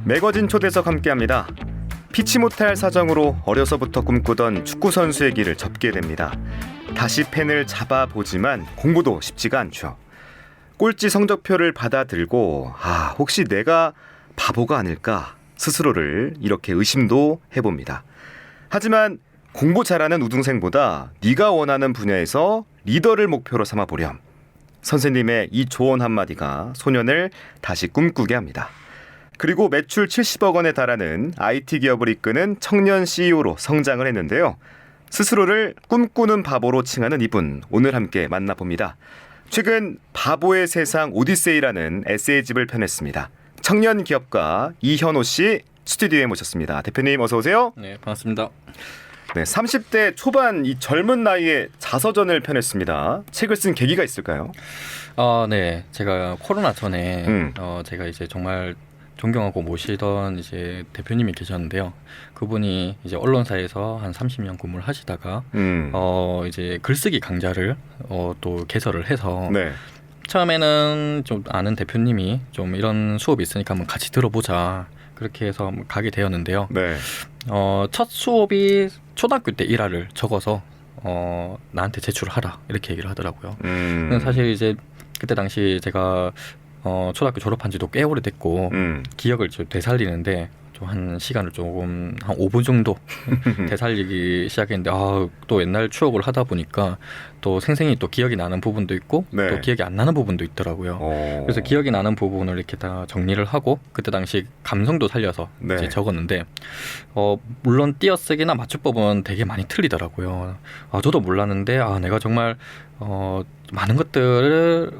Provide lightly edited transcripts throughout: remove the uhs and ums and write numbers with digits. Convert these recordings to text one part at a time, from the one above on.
매거진 초대석 함께합니다. 피치 못할 사정으로 어려서부터 꿈꾸던 축구선수의 길을 접게 됩니다. 다시 펜을 잡아보지만 공부도 쉽지가 않죠. 꼴찌 성적표를 받아들고 혹시 내가 바보가 아닐까 스스로를 이렇게 의심도 해봅니다. 하지만 공부 잘하는 우등생보다 네가 원하는 분야에서 리더를 목표로 삼아보렴. 선생님의 이 조언 한마디가 소년을 다시 꿈꾸게 합니다. 그리고 매출 70억 원에 달하는 IT 기업을 이끄는 청년 CEO로 성장을 했는데요. 스스로를 꿈꾸는 바보로 칭하는 이분, 오늘 함께 만나봅니다. 최근 바보의 세상 오디세이라는 에세이집을 펴냈습니다. 청년 기업가 이현호 씨 스튜디오에 모셨습니다. 대표님 어서 오세요. 네, 반갑습니다. 네, 30대 초반 이 젊은 나이에 자서전을 펴냈습니다. 책을 쓴 계기가 있을까요? 네, 제가 코로나 전에 제가 이제 정말 존경하고 모시던 이제 대표님이 계셨는데요. 그분이 이제 언론사에서 한 30년 근무를 하시다가 이제 글쓰기 강좌를 또 개설을 해서 네. 처음에는 좀 아는 대표님이 좀 이런 수업이 있으니까 한번 같이 들어보자. 그렇게 해서 가게 되었는데요. 네. 첫 수업이 초등학교 때 일화를 적어서 나한테 제출을 하라 이렇게 얘기를 하더라고요. 사실 이제 그때 당시 제가 초등학교 졸업한 지도 꽤 오래됐고 기억을 좀 되살리는데 좀 한 시간을 조금 한 5분 정도 되살리기 시작했는데 또 옛날 추억을 하다 보니까 또 생생히 또 기억이 나는 부분도 있고 네. 또 기억이 안 나는 부분도 있더라고요. 그래서 기억이 나는 부분을 이렇게 다 정리를 하고 그때 당시 감성도 살려서 네. 이제 적었는데 물론 띄어쓰기나 맞춤법은 되게 많이 틀리더라고요. 저도 몰랐는데 내가 정말 많은 것들을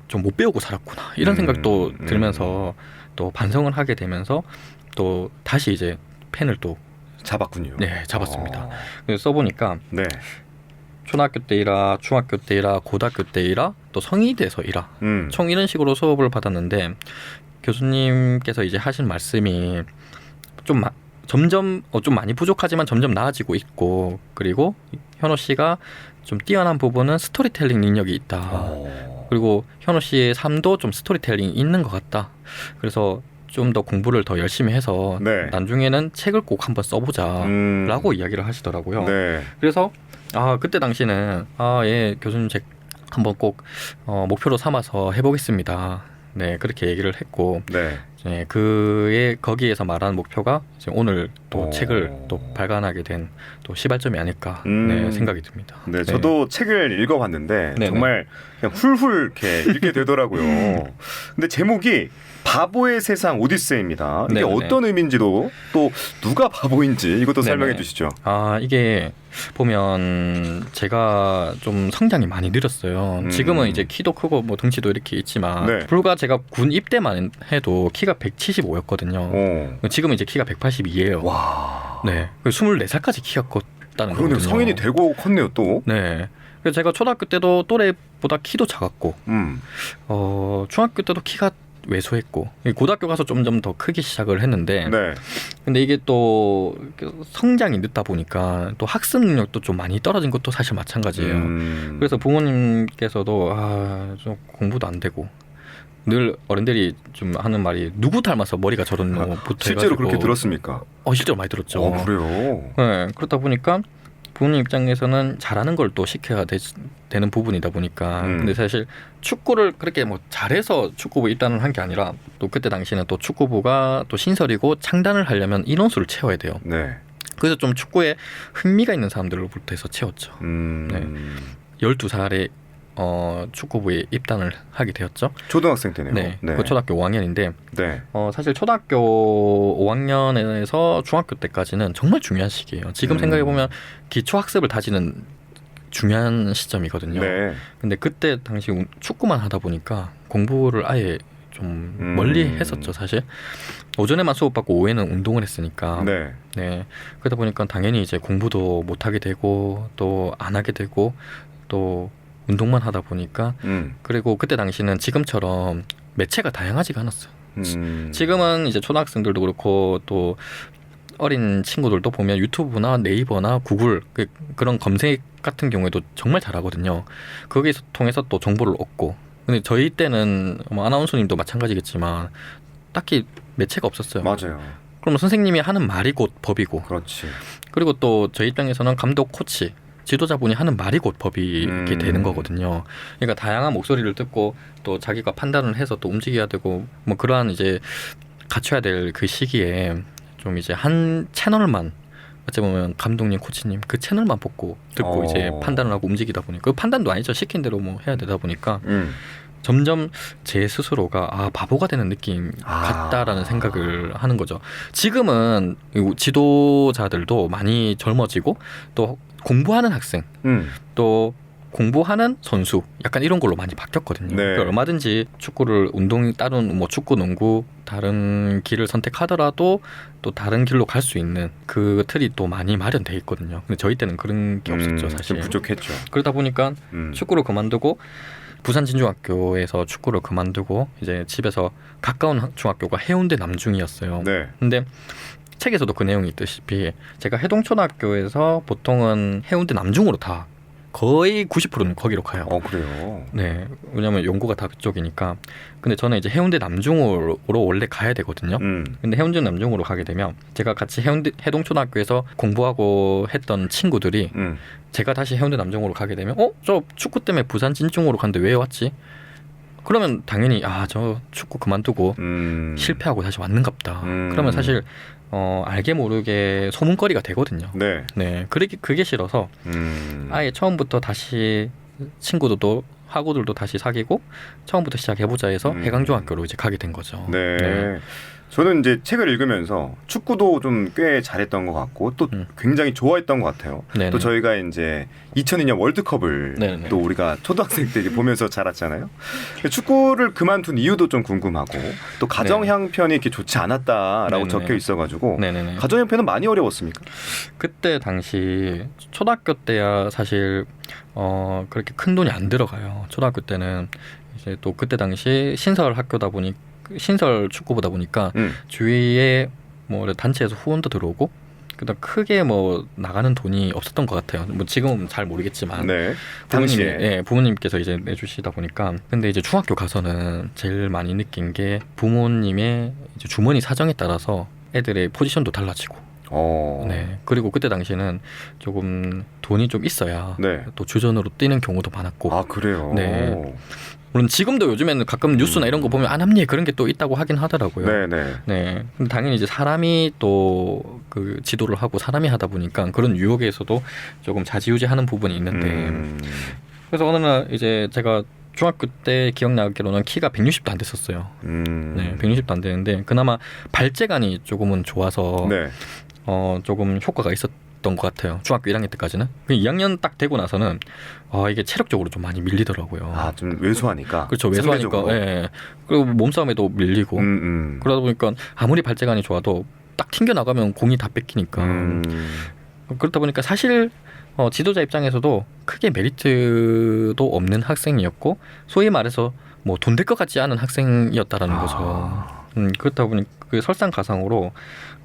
좀 못 배우고 살았구나 이런 생각도 들면서 또 반성을 하게 되면서 또 다시 이제 펜을 또 잡았군요. 네, 잡았습니다. 그래서 써보니까 네. 초등학교 때 일화, 중학교 때 일화, 고등학교 때 일화, 또 성인이 돼서 일화 총 이런 식으로 수업을 받았는데 교수님께서 이제 하신 말씀이 좀 점점 좀 많이 부족하지만 점점 나아지고 있고 그리고 현호 씨가 좀 뛰어난 부분은 스토리텔링 능력이 있다. 그리고 현호 씨의 삶도 좀 스토리텔링이 있는 것 같다. 그래서 좀 더 공부를 더 열심히 해서 네. 나중에는 책을 꼭 한번 써보자 라고 이야기를 하시더라고요. 네. 그래서 그때 당시는 예, 교수님 책 한번 꼭 목표로 삼아서 해보겠습니다. 네, 그렇게 얘기를 했고 네. 네, 거기에서 말하는 목표가 이제 오늘 또 책을 또 발간하게 된 또 시발점이 아닐까 생각이 듭니다. 네, 저도 책을 읽어봤는데 네네. 정말 그냥 훌훌 이렇게 읽게 되더라고요. 근데 제목이 바보의 세상 오디세이입니다. 이게 네네. 어떤 의미인지도 또 누가 바보인지 이것도 설명해 주시죠. 이게 보면 제가 좀 성장이 많이 느렸어요. 지금은 이제 키도 크고 뭐 등치도 이렇게 있지만 네. 불과 제가 군 입대만 해도 키가 175였거든요. 지금은 이제 키가 182예요. 와. 네, 24살까지 키가 컸다는 그러네. 거거든요. 성인이 되고 컸네요 또. 네. 그래서 제가 초등학교 때도 또래보다 키도 작았고, 중학교 때도 키가 왜소했고, 고등학교 가서 점점 더 크기 시작을 했는데, 네. 근데 이게 또 성장이 늦다 보니까 또 학습 능력도 좀 많이 떨어진 것도 사실 마찬가지예요. 그래서 부모님께서도 좀 공부도 안 되고. 늘 어른들이 좀 하는 말이 누구 닮아서 머리가 저런 부터 실제로 해가지고 그렇게 들었습니까? 실제로 많이 들었죠. 그래요? 네, 그렇다 보니까 부모님 입장에서는 잘하는 걸 또 시켜야 되는 부분이다 보니까 근데 사실 축구를 그렇게 뭐 잘해서 축구부 입단을 한 게 아니라 또 그때 당시에는 또 축구부가 또 신설이고 창단을 하려면 인원수를 채워야 돼요. 네. 그래서 좀 축구에 흥미가 있는 사람들로부터 해서 채웠죠. 네. 12살에 축구부에 입단을 하게 되었죠. 초등학생 때네요. 네. 그 초등학교 5학년인데 네. 사실 초등학교 5학년에서 중학교 때까지는 정말 중요한 시기예요. 지금 생각해 보면 기초 학습을 다지는 중요한 시점이거든요. 네. 근데 그때 당시 축구만 하다 보니까 공부를 아예 좀 멀리 했었죠, 사실. 오전에만 수업받고 오후에는 운동을 했으니까. 네. 네. 그러다 보니까 당연히 이제 공부도 못 하게 되고 또 안 하게 되고 또 운동만 하다 보니까 그리고 그때 당시는 지금처럼 매체가 다양하지가 않았어요. 지금은 이제 초등학생들도 그렇고 또 어린 친구들도 보면 유튜브나 네이버나 구글 그런 검색 같은 경우에도 정말 잘하거든요. 거기서 통해서 또 정보를 얻고 근데 저희 때는 뭐 아나운서님도 마찬가지겠지만 딱히 매체가 없었어요. 맞아요. 그러면 선생님이 하는 말이 곧 법이고, 그렇지. 그리고 또 저희 입장에서는 감독, 코치, 지도자분이 하는 말이 곧 법이 되는 거거든요. 그러니까 다양한 목소리를 듣고 또 자기가 판단을 해서 또 움직여야 되고 뭐 그러한 이제 갖춰야 될 그 시기에 좀 이제 한 채널만 어찌 보면 감독님, 코치님 그 채널만 듣고 이제 판단을 하고 움직이다 보니까 그 판단도 아니죠. 시킨 대로 뭐 해야 되다 보니까 점점 제 스스로가 바보가 되는 느낌 같다라는 생각을 하는 거죠. 지금은 지도자들도 많이 젊어지고 또 공부하는 학생 또 공부하는 선수 약간 이런 걸로 많이 바뀌었거든요. 네. 그러니까 얼마든지 축구를 다른 뭐 축구, 농구 다른 길을 선택하더라도 또 다른 길로 갈 수 있는 그 틀이 또 많이 마련돼 있거든요. 근데 저희 때는 그런 게 없었죠, 사실. 좀 부족했죠. 그러다 보니까 축구를 그만두고 부산 진중학교에서 축구를 그만두고 이제 집에서 가까운 중학교가 해운대 남중이었어요. 네. 근데 책에서도 그 내용이 있듯이 제가 해동초등학교에서 보통은 해운대 남중으로 다 거의 90%는 거기로 가요. 그래요? 네, 왜냐면 연구가 다 그쪽이니까. 근데 저는 이제 해운대 남중으로 원래 가야 되거든요. 근데 해운대 남중으로 가게 되면 제가 같이 해동초등학교에서 공부하고 했던 친구들이 제가 다시 해운대 남중으로 가게 되면 저 축구 때문에 부산 진중으로 갔는데 왜 왔지? 그러면 당연히 저 축구 그만두고 실패하고 다시 왔는갑다. 그러면 사실 알게 모르게 소문거리가 되거든요. 네. 네, 그게 싫어서 아예 처음부터 다시 친구들도 학우들도 다시 사귀고 처음부터 시작해보자 해서 해강중학교로 이제 가게 된 거죠. 네. 네. 저는 이제 책을 읽으면서 축구도 좀 꽤 잘했던 것 같고 또 굉장히 좋아했던 것 같아요. 네네. 또 저희가 이제 2002년 월드컵을 네네. 또 우리가 초등학생 때 보면서 자랐잖아요. 축구를 그만둔 이유도 좀 궁금하고 또 가정 형편이 이렇게 좋지 않았다라고 네네. 적혀 있어가지고 네네네. 가정 형편은 많이 어려웠습니까? 그때 당시 초등학교 때야 사실 그렇게 큰 돈이 안 들어가요. 초등학교 때는 이제 또 그때 당시 신설 학교다 보니 신설 축구보다 보니까 주위에 뭐 단체에서 후원도 들어오고 그다음 크게 뭐 나가는 돈이 없었던 것 같아요. 뭐 지금은 잘 모르겠지만 네. 당시에. 부모님께서 이제 내주시다 보니까 근데 이제 중학교 가서는 제일 많이 느낀 게 부모님의 이제 주머니 사정에 따라서 애들의 포지션도 달라지고. 네. 그리고 그때 당시에는 조금 돈이 좀 있어야 네. 또 주전으로 뛰는 경우도 많았고. 그래요? 네. 물론 지금도 요즘에는 가끔 뉴스나 이런 거 보면 안합니에 그런 게 또 있다고 하긴 하더라고요. 네네. 네. 근데 당연히 이제 사람이 또 그 지도를 하고 사람이 하다 보니까 그런 유혹에서도 조금 자지우지하는 부분이 있는데 그래서 어느 날 이제 제가 중학교 때 기억나기로는 키가 160도 안 됐었어요. 네, 160도 안 되는데 그나마 발재간이 조금은 좋아서 네. 조금 효과가 있었던 것 같아요. 중학교 1학년 때까지는. 2학년 딱 되고 나서는 이게 체력적으로 좀 많이 밀리더라고요. 좀 왜소하니까. 그렇죠. 왜소하니까. 예. 그리고 몸싸움에도 밀리고. 그러다 보니까 아무리 발재간이 좋아도 딱 튕겨 나가면 공이 다 뺏기니까. 그렇다 보니까 사실 지도자 입장에서도 크게 메리트도 없는 학생이었고 소위 말해서 뭐 돈 될 것 같지 않은 학생이었다라는 거죠. 그렇다 보니 그 설상가상으로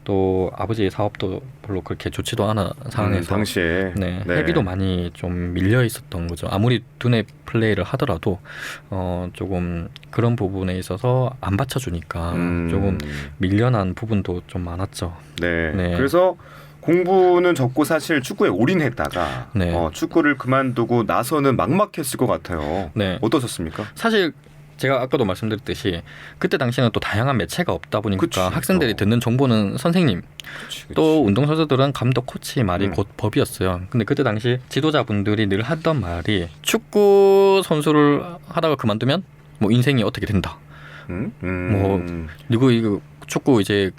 또 아버지의 사업도 별로 그렇게 좋지도 않은 상황에서 당시에 네, 회비도 많이 좀 밀려 있었던 거죠. 아무리 두뇌 플레이를 하더라도 조금 그런 부분에 있어서 안 받쳐주니까 조금 밀려난 부분도 좀 많았죠. 네. 네. 그래서 공부는 적고 사실 축구에 올인했다가 네. 축구를 그만두고 나서는 막막했을 것 같아요. 네. 어떠셨습니까? 사실 제가 아까도 말씀드렸듯이 그때 당시에는 또 다양한 매체가 없다 보니까 그치, 학생들이 듣는 정보는 선생님 그치. 또 운동선수들은 감독, 코치 말이 곧 법이었어요. 근데 그때 당시 지도자분들이 늘 하던 말이 축구 선수를 하다가 그만두면 뭐 인생이 어떻게 된다. 뭐 그리고 이거 축구 이제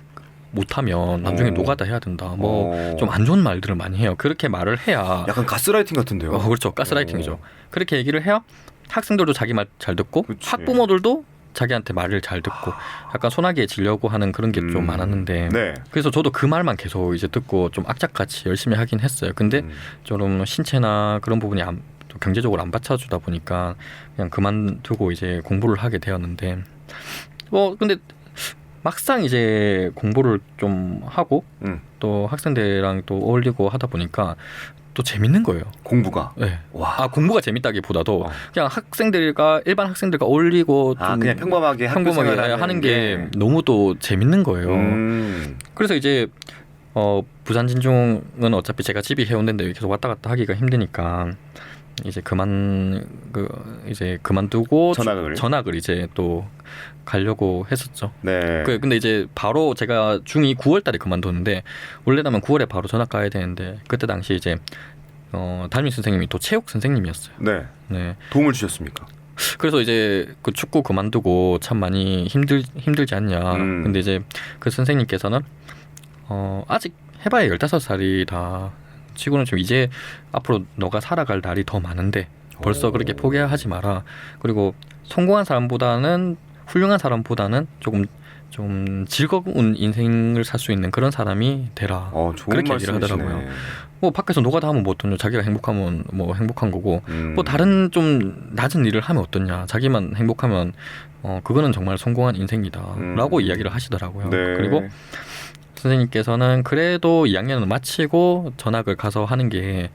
못하면 나중에 노가다 해야 된다. 뭐 좀 안 좋은 말들을 많이 해요. 그렇게 말을 해야 약간 가스라이팅 같은데요. 그렇죠. 가스라이팅이죠. 그렇게 얘기를 해야 학생들도 자기 말 잘 듣고 그치. 학부모들도 자기한테 말을 잘 듣고 약간 소나기에 지려고 하는 그런 게 좀 많았는데 네. 그래서 저도 그 말만 계속 이제 듣고 좀 악착같이 열심히 하긴 했어요. 근데 좀 신체나 그런 부분이 또 경제적으로 안 받쳐주다 보니까 그냥 그만두고 이제 공부를 하게 되었는데 근데 막상 이제 공부를 좀 하고 또 학생들이랑 또 어울리고 하다 보니까 또 재밌는 거예요. 공부가. 네. 와. 아 공부가 재밌다기보다도 그냥 학생들과 일반 학생들과 어울리고 좀 그냥 평범하게 학교 생활하는 하는 게 너무 또 재밌는 거예요. 그래서 이제 부산 진중은 어차피 제가 집이 해운대인데 계속 왔다 갔다 하기가 힘드니까 이제 그만두고 전학을 이제 또 가려고 했었죠. 네. 근데 이제 바로 제가 중2 9월달에 그만뒀는데 원래라면 9월에 바로 전학 가야 되는데 그때 당시 이제 담임 선생님이 또 체육 선생님이었어요. 네. 네. 도움을 주셨습니까? 그래서 이제 그 축구 그만두고 참 많이 힘들지 않냐. 근데 이제 그 선생님께서는 아직 해봐야 15살이다. 치고는 좀 이제 앞으로 너가 살아갈 날이 더 많은데 벌써 그렇게 포기하지 마라. 그리고 성공한 사람보다는 훌륭한 사람보다는 조금 좀 즐거운 인생을 살 수 있는 그런 사람이 되라. 좋은 그렇게 얘기를 하더라고요. 뭐 밖에서 노가다 하면 뭐 어떠냐. 자기가 행복하면 뭐 행복한 거고 뭐 다른 좀 낮은 일을 하면 어떠냐. 자기만 행복하면 그거는 정말 성공한 인생이다라고 이야기를 하시더라고요. 네. 그리고 선생님께서는 그래도 2학년을 마치고 전학을 가서 하는 게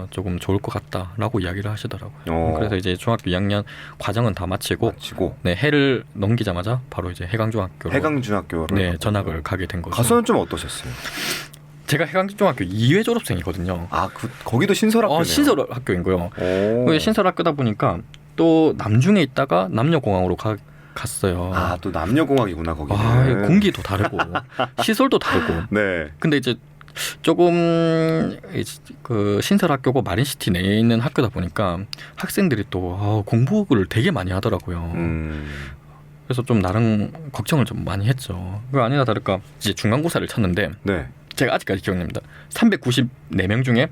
조금 좋을 것 같다라고 이야기를 하시더라고요. 그래서 이제 중학교 2학년 과정은 다 마치고 네, 해를 넘기자마자 바로 이제 해강중학교로 네, 전학을 가게 된 거죠. 가서는 좀 어떠셨어요? 제가 해강중학교 2회 졸업생이거든요. 거기도 신설학교네요. 신설학교인 거예요. 신설학교다 보니까 또 남중에 있다가 남녀공학으로 갔어요. 또 남녀공학이구나 거기. 공기도 다르고 시설도 다르고. 네. 근데 이제 조금 그 신설학교고 마린시티 내에 있는 학교다 보니까 학생들이 또 공부를 되게 많이 하더라고요. 그래서 좀 나름 걱정을 좀 많이 했죠. 그 아니나 다를까 이제 중간고사를 쳤는데 네. 제가 아직까지 기억납니다. 394명 중에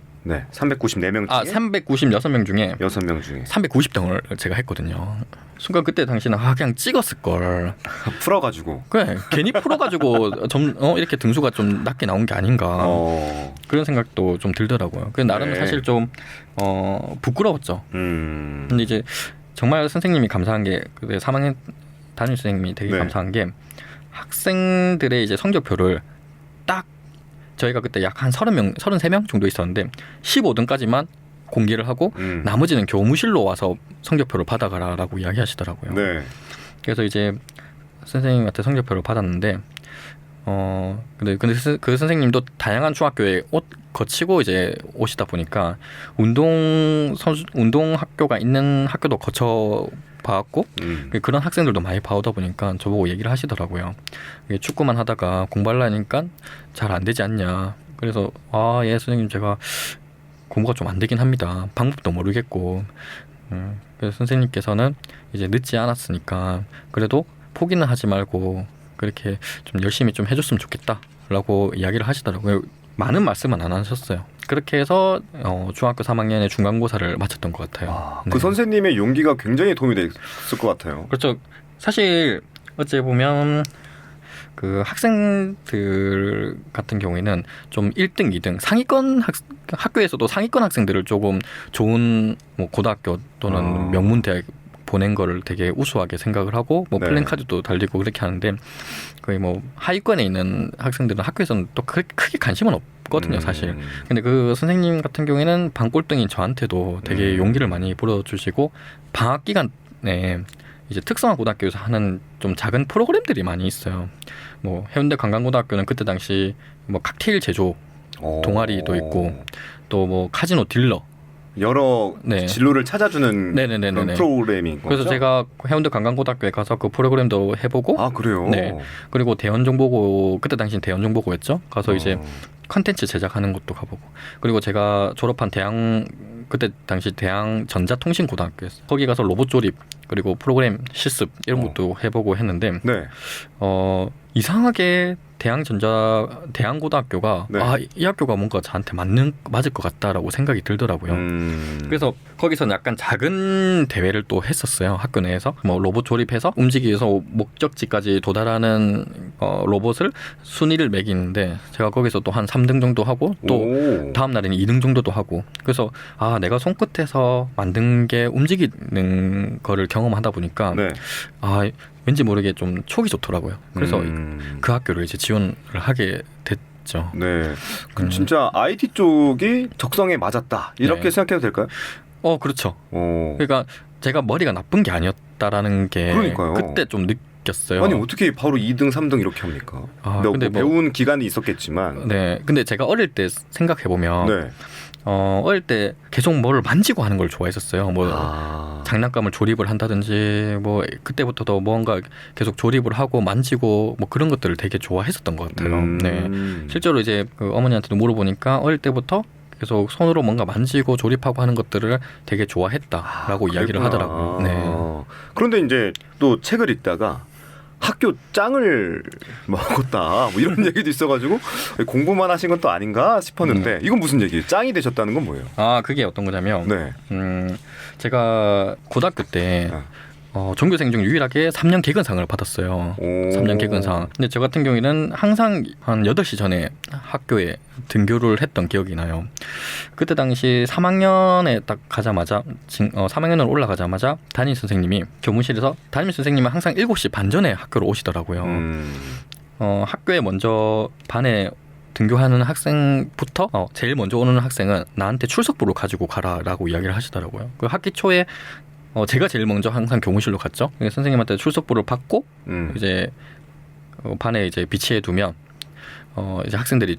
394명 중에 396명 중에 6명 중에 390등을 제가 했거든요. 순간 그때 당시는 그냥 찍었을 걸. 풀어가지고. 그래 괜히 풀어가지고 이렇게 등수가 좀 낮게 나온 게 아닌가 그런 생각도 좀 들더라고요. 그 나름 사실 좀 부끄러웠죠. 근데 이제 정말 선생님이 감사한 게 그때 3학년 담임 선생님이 되게 감사한 게 학생들의 이제 성적표를 딱 저희가 그때 약 한 33명 정도 있었는데 15등까지만 공개를 하고 나머지는 교무실로 와서 성적표를 받아가라라고 이야기하시더라고요. 네. 그래서 이제 선생님한테 성적표를 받았는데 근데 그 선생님도 다양한 중학교에 거치고 이제 오시다 보니까 운동 학교가 있는 학교도 거쳐 봐왔고 그런 학생들도 많이 봐오다 보니까 저보고 얘기를 하시더라고요. 축구만 하다가 공부하려니까 잘 안 되지 않냐. 그래서 예 선생님 제가 공부가 좀 안 되긴 합니다. 방법도 모르겠고 그래서 선생님께서는 이제 늦지 않았으니까 그래도 포기는 하지 말고 그렇게 좀 열심히 좀 해줬으면 좋겠다라고 이야기를 하시더라고요. 많은 말씀은 안 하셨어요. 그렇게 해서 중학교 3학년에 중간고사를 마쳤던 것 같아요. 그 선생님의 용기가 굉장히 도움이 됐을 것 같아요. 그렇죠. 사실 어찌 보면 그 학생들 같은 경우에는 좀 1등, 2등 상위권 학교에서도 상위권 학생들을 조금 좋은 뭐 고등학교 또는 명문 대학 보낸 거를 되게 우수하게 생각을 하고 뭐 플랜카드도 달리고 그렇게 하는데 거의 뭐 하위권에 있는 학생들은 학교에서는 또 크게 관심은 없거든요, 사실. 근데 그 선생님 같은 경우에는 반꼴등인 저한테도 되게 용기를 많이 불어주시고 방학 기간에 이제 특성화 고등학교에서 하는 좀 작은 프로그램들이 많이 있어요. 뭐 해운대 관광고등학교는 그때 당시 뭐 칵테일 제조 동아리도 있고 또 뭐 카지노 딜러 여러 진로를 찾아주는 그런 프로그램인 거죠. 그래서 제가 해운대 관광고등학교에 가서 그 프로그램도 해보고 그래요? 네. 그리고 대연정보고 그때 당시는 대연정보고였죠. 가서 이제 컨텐츠 제작하는 것도 가보고 그리고 제가 졸업한 그때 당시 대양 전자통신고등학교였어요. 거기 가서 로봇 조립 그리고 프로그램 실습 이런 것도 해보고 했는데 이상하게 대양고등학교가 이 학교가 뭔가 저한테 맞을 것 같다라고 생각이 들더라고요. 그래서 거기서는 약간 작은 대회를 또 했었어요. 학교 내에서 뭐 로봇 조립해서 움직여서 목적지까지 도달하는 로봇을 순위를 매기는데 제가 거기서 또 한 3등 정도 하고 또 다음 날에는 2등 정도도 하고 그래서 내가 손끝에서 만든 게 움직이는 거를 경험하다 보니까 왠지 모르게 좀 촉이 좋더라고요. 그래서 그 학교를 이제 지원을 하게 됐죠. 네. 그럼 진짜 IT 쪽이 적성에 맞았다 이렇게 네. 생각해도 될까요? 그렇죠. 오. 그러니까 제가 머리가 나쁜 게 아니었다라는 게 그러니까요. 그때 좀 느꼈어요. 아니 어떻게 바로 2등, 3등 이렇게 합니까? 근데 뭐 배운 기간이 있었겠지만. 네. 근데 제가 어릴 때 생각해 보면 네. 어릴 때 계속 뭐를 만지고 하는 걸 좋아했었어요. 뭐 장난감을 조립을 한다든지 뭐 그때부터도 뭔가 계속 조립을 하고 만지고 뭐 그런 것들을 되게 좋아했었던 것 같아요. 네. 실제로 이제 그 어머니한테도 물어보니까 어릴 때부터 계속 손으로 뭔가 만지고 조립하고 하는 것들을 되게 좋아했다라고 이야기를 하더라고요. 네. 그런데 이제 또 책을 읽다가 학교 짱을 먹었다 뭐 이런 얘기도 있어가지고 공부만 하신 건 또 아닌가 싶었는데 이건 무슨 얘기예요? 짱이 되셨다는 건 뭐예요? 그게 어떤 거냐면 네. 제가 고등학교 때 전교생 중 유일하게 3년 개근상을 받았어요. 3년 개근상. 근데 저 같은 경우에는 항상 한 8시 전에 학교에 등교를 했던 기억이 나요. 그때 당시 3학년에 딱 가자마자 3학년으로 올라가자마자 담임 선생님이 교무실에서 담임 선생님은 항상 7시 반 전에 학교로 오시더라고요. 학교에 먼저 반에 등교하는 학생부터 제일 먼저 오는 학생은 나한테 출석부를 가지고 가라라고 이야기를 하시더라고요. 그 학기 초에 제가 제일 먼저 항상 교무실로 갔죠. 선생님한테 출석부를 받고 이제 반에 이제 비치해 두면 이제 학생들이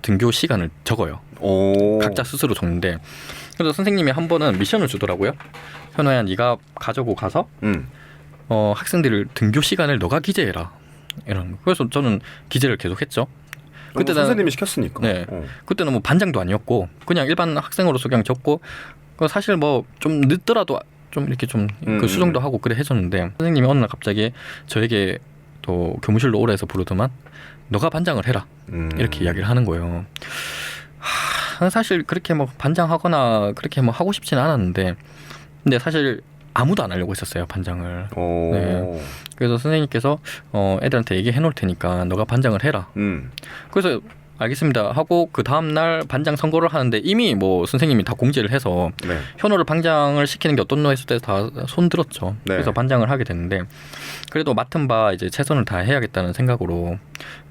등교 시간을 적어요. 각자 스스로 적는데 그래서 선생님이 한 번은 미션을 주더라고요. 현호야, 네가 가지고 가서 학생들을 등교 시간을 너가 기재해라. 이런. 그래서 저는 기재를 계속했죠. 그때 선생님이 시켰으니까. 네. 그때는 뭐 반장도 아니었고 그냥 일반 학생으로서 그냥 적고 사실 뭐 좀 늦더라도 좀 이렇게 좀 그 수정도 하고 그래 해줬는데 선생님이 어느 날 갑자기 저에게 또 교무실로 오라 해서 부르더만 너가 반장을 해라 이렇게 이야기를 하는 거예요. 사실 그렇게 뭐 반장하거나 그렇게 뭐 하고 싶지는 않았는데 근데 사실 아무도 안 하려고 했었어요, 반장을. 네. 그래서 선생님께서 애들한테 얘기해 놓을 테니까 너가 반장을 해라. 그래서 알겠습니다 하고 그 다음날 반장 선거를 하는데 이미 뭐 선생님이 다 공지를 해서 네. 현호를 반장을 시키는 게 어떤 노 했을 때 다 손들었죠. 네. 그래서 반장을 하게 됐는데 그래도 맡은 바 이제 최선을 다해야겠다는 생각으로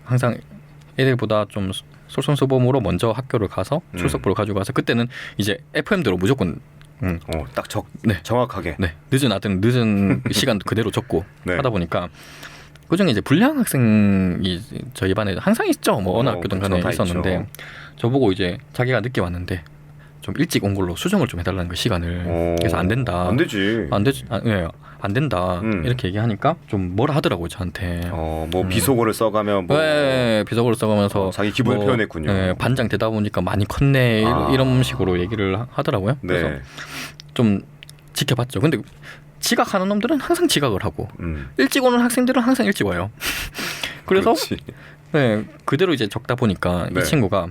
항상 애들보다 좀 솔선수범으로 먼저 학교를 가서 출석부를 가지고 가서 그때는 이제 FM대로 무조건 딱 네. 정확하게. 네. 늦은 시간도 그대로 적고 네. 하다 보니까 그중에 이제 불량 학생이 저희 반에 항상 있죠. 뭐 어느 학교든 간에 있었는데 있죠. 저보고 이제 자기가 늦게 왔는데 좀 일찍 온 걸로 수정을 좀 해달라는 거 시간을. 그래서 안 된다. 안 되지. 안 된다. 이렇게 얘기하니까 좀 뭐라 하더라고요 저한테. 뭐 비속어를 써가며 뭐. 네, 비속어를 써가면서 자기 기분을 표현했군요. 네, 반장 되다 보니까 많이 컸네 이런 식으로 얘기를 하더라고요. 네. 그래서 좀 지켜봤죠. 근데 지각하는 놈들은 항상 지각을 하고 일찍 오는 학생들은 항상 일찍 와요. 그래서 네, 그대로 이제 적다 보니까 네. 이 친구가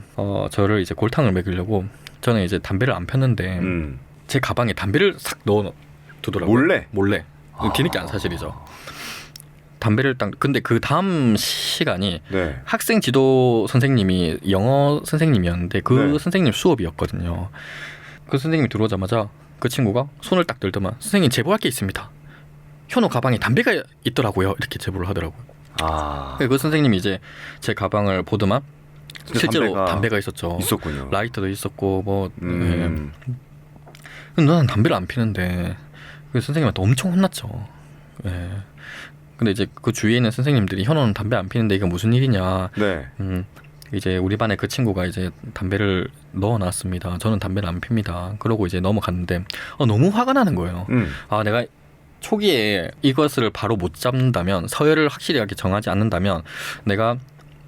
저를 이제 골탕을 먹이려고 저는 이제 담배를 안 폈는데 제 가방에 담배를 싹 넣어 두더라고요. 몰래. 뒤늦게 안 사실이죠. 담배를 딱 근데 그 다음 시간이 네. 학생 지도 선생님이 영어 선생님이었는데 그 네. 선생님 수업이었거든요. 그 선생님이 들어오자마자 그 친구가 손을 딱 들더만 선생님 제보할 게 있습니다. 현호 가방에 담배가 있더라고요. 이렇게 제보를 하더라고요. 그 선생님이 이제 제 가방을 보더만 실제로 담배가 있었죠. 있었군요. 라이터도 있었고 뭐. 너는 담배를 안 피는데 그 선생님한테 엄청 혼났죠. 예. 근데 이제 그 주위에 있는 선생님들이 현호는 담배 안 피는데 이게 무슨 일이냐. 네. 이제 우리 반에 그 친구가 이제 담배를 넣어놨습니다. 저는 담배를 안 핍니다. 그러고 이제 넘어갔는데 너무 화가 나는 거예요. 내가 초기에 이것을 바로 못 잡는다면 서열을 확실하게 정하지 않는다면 내가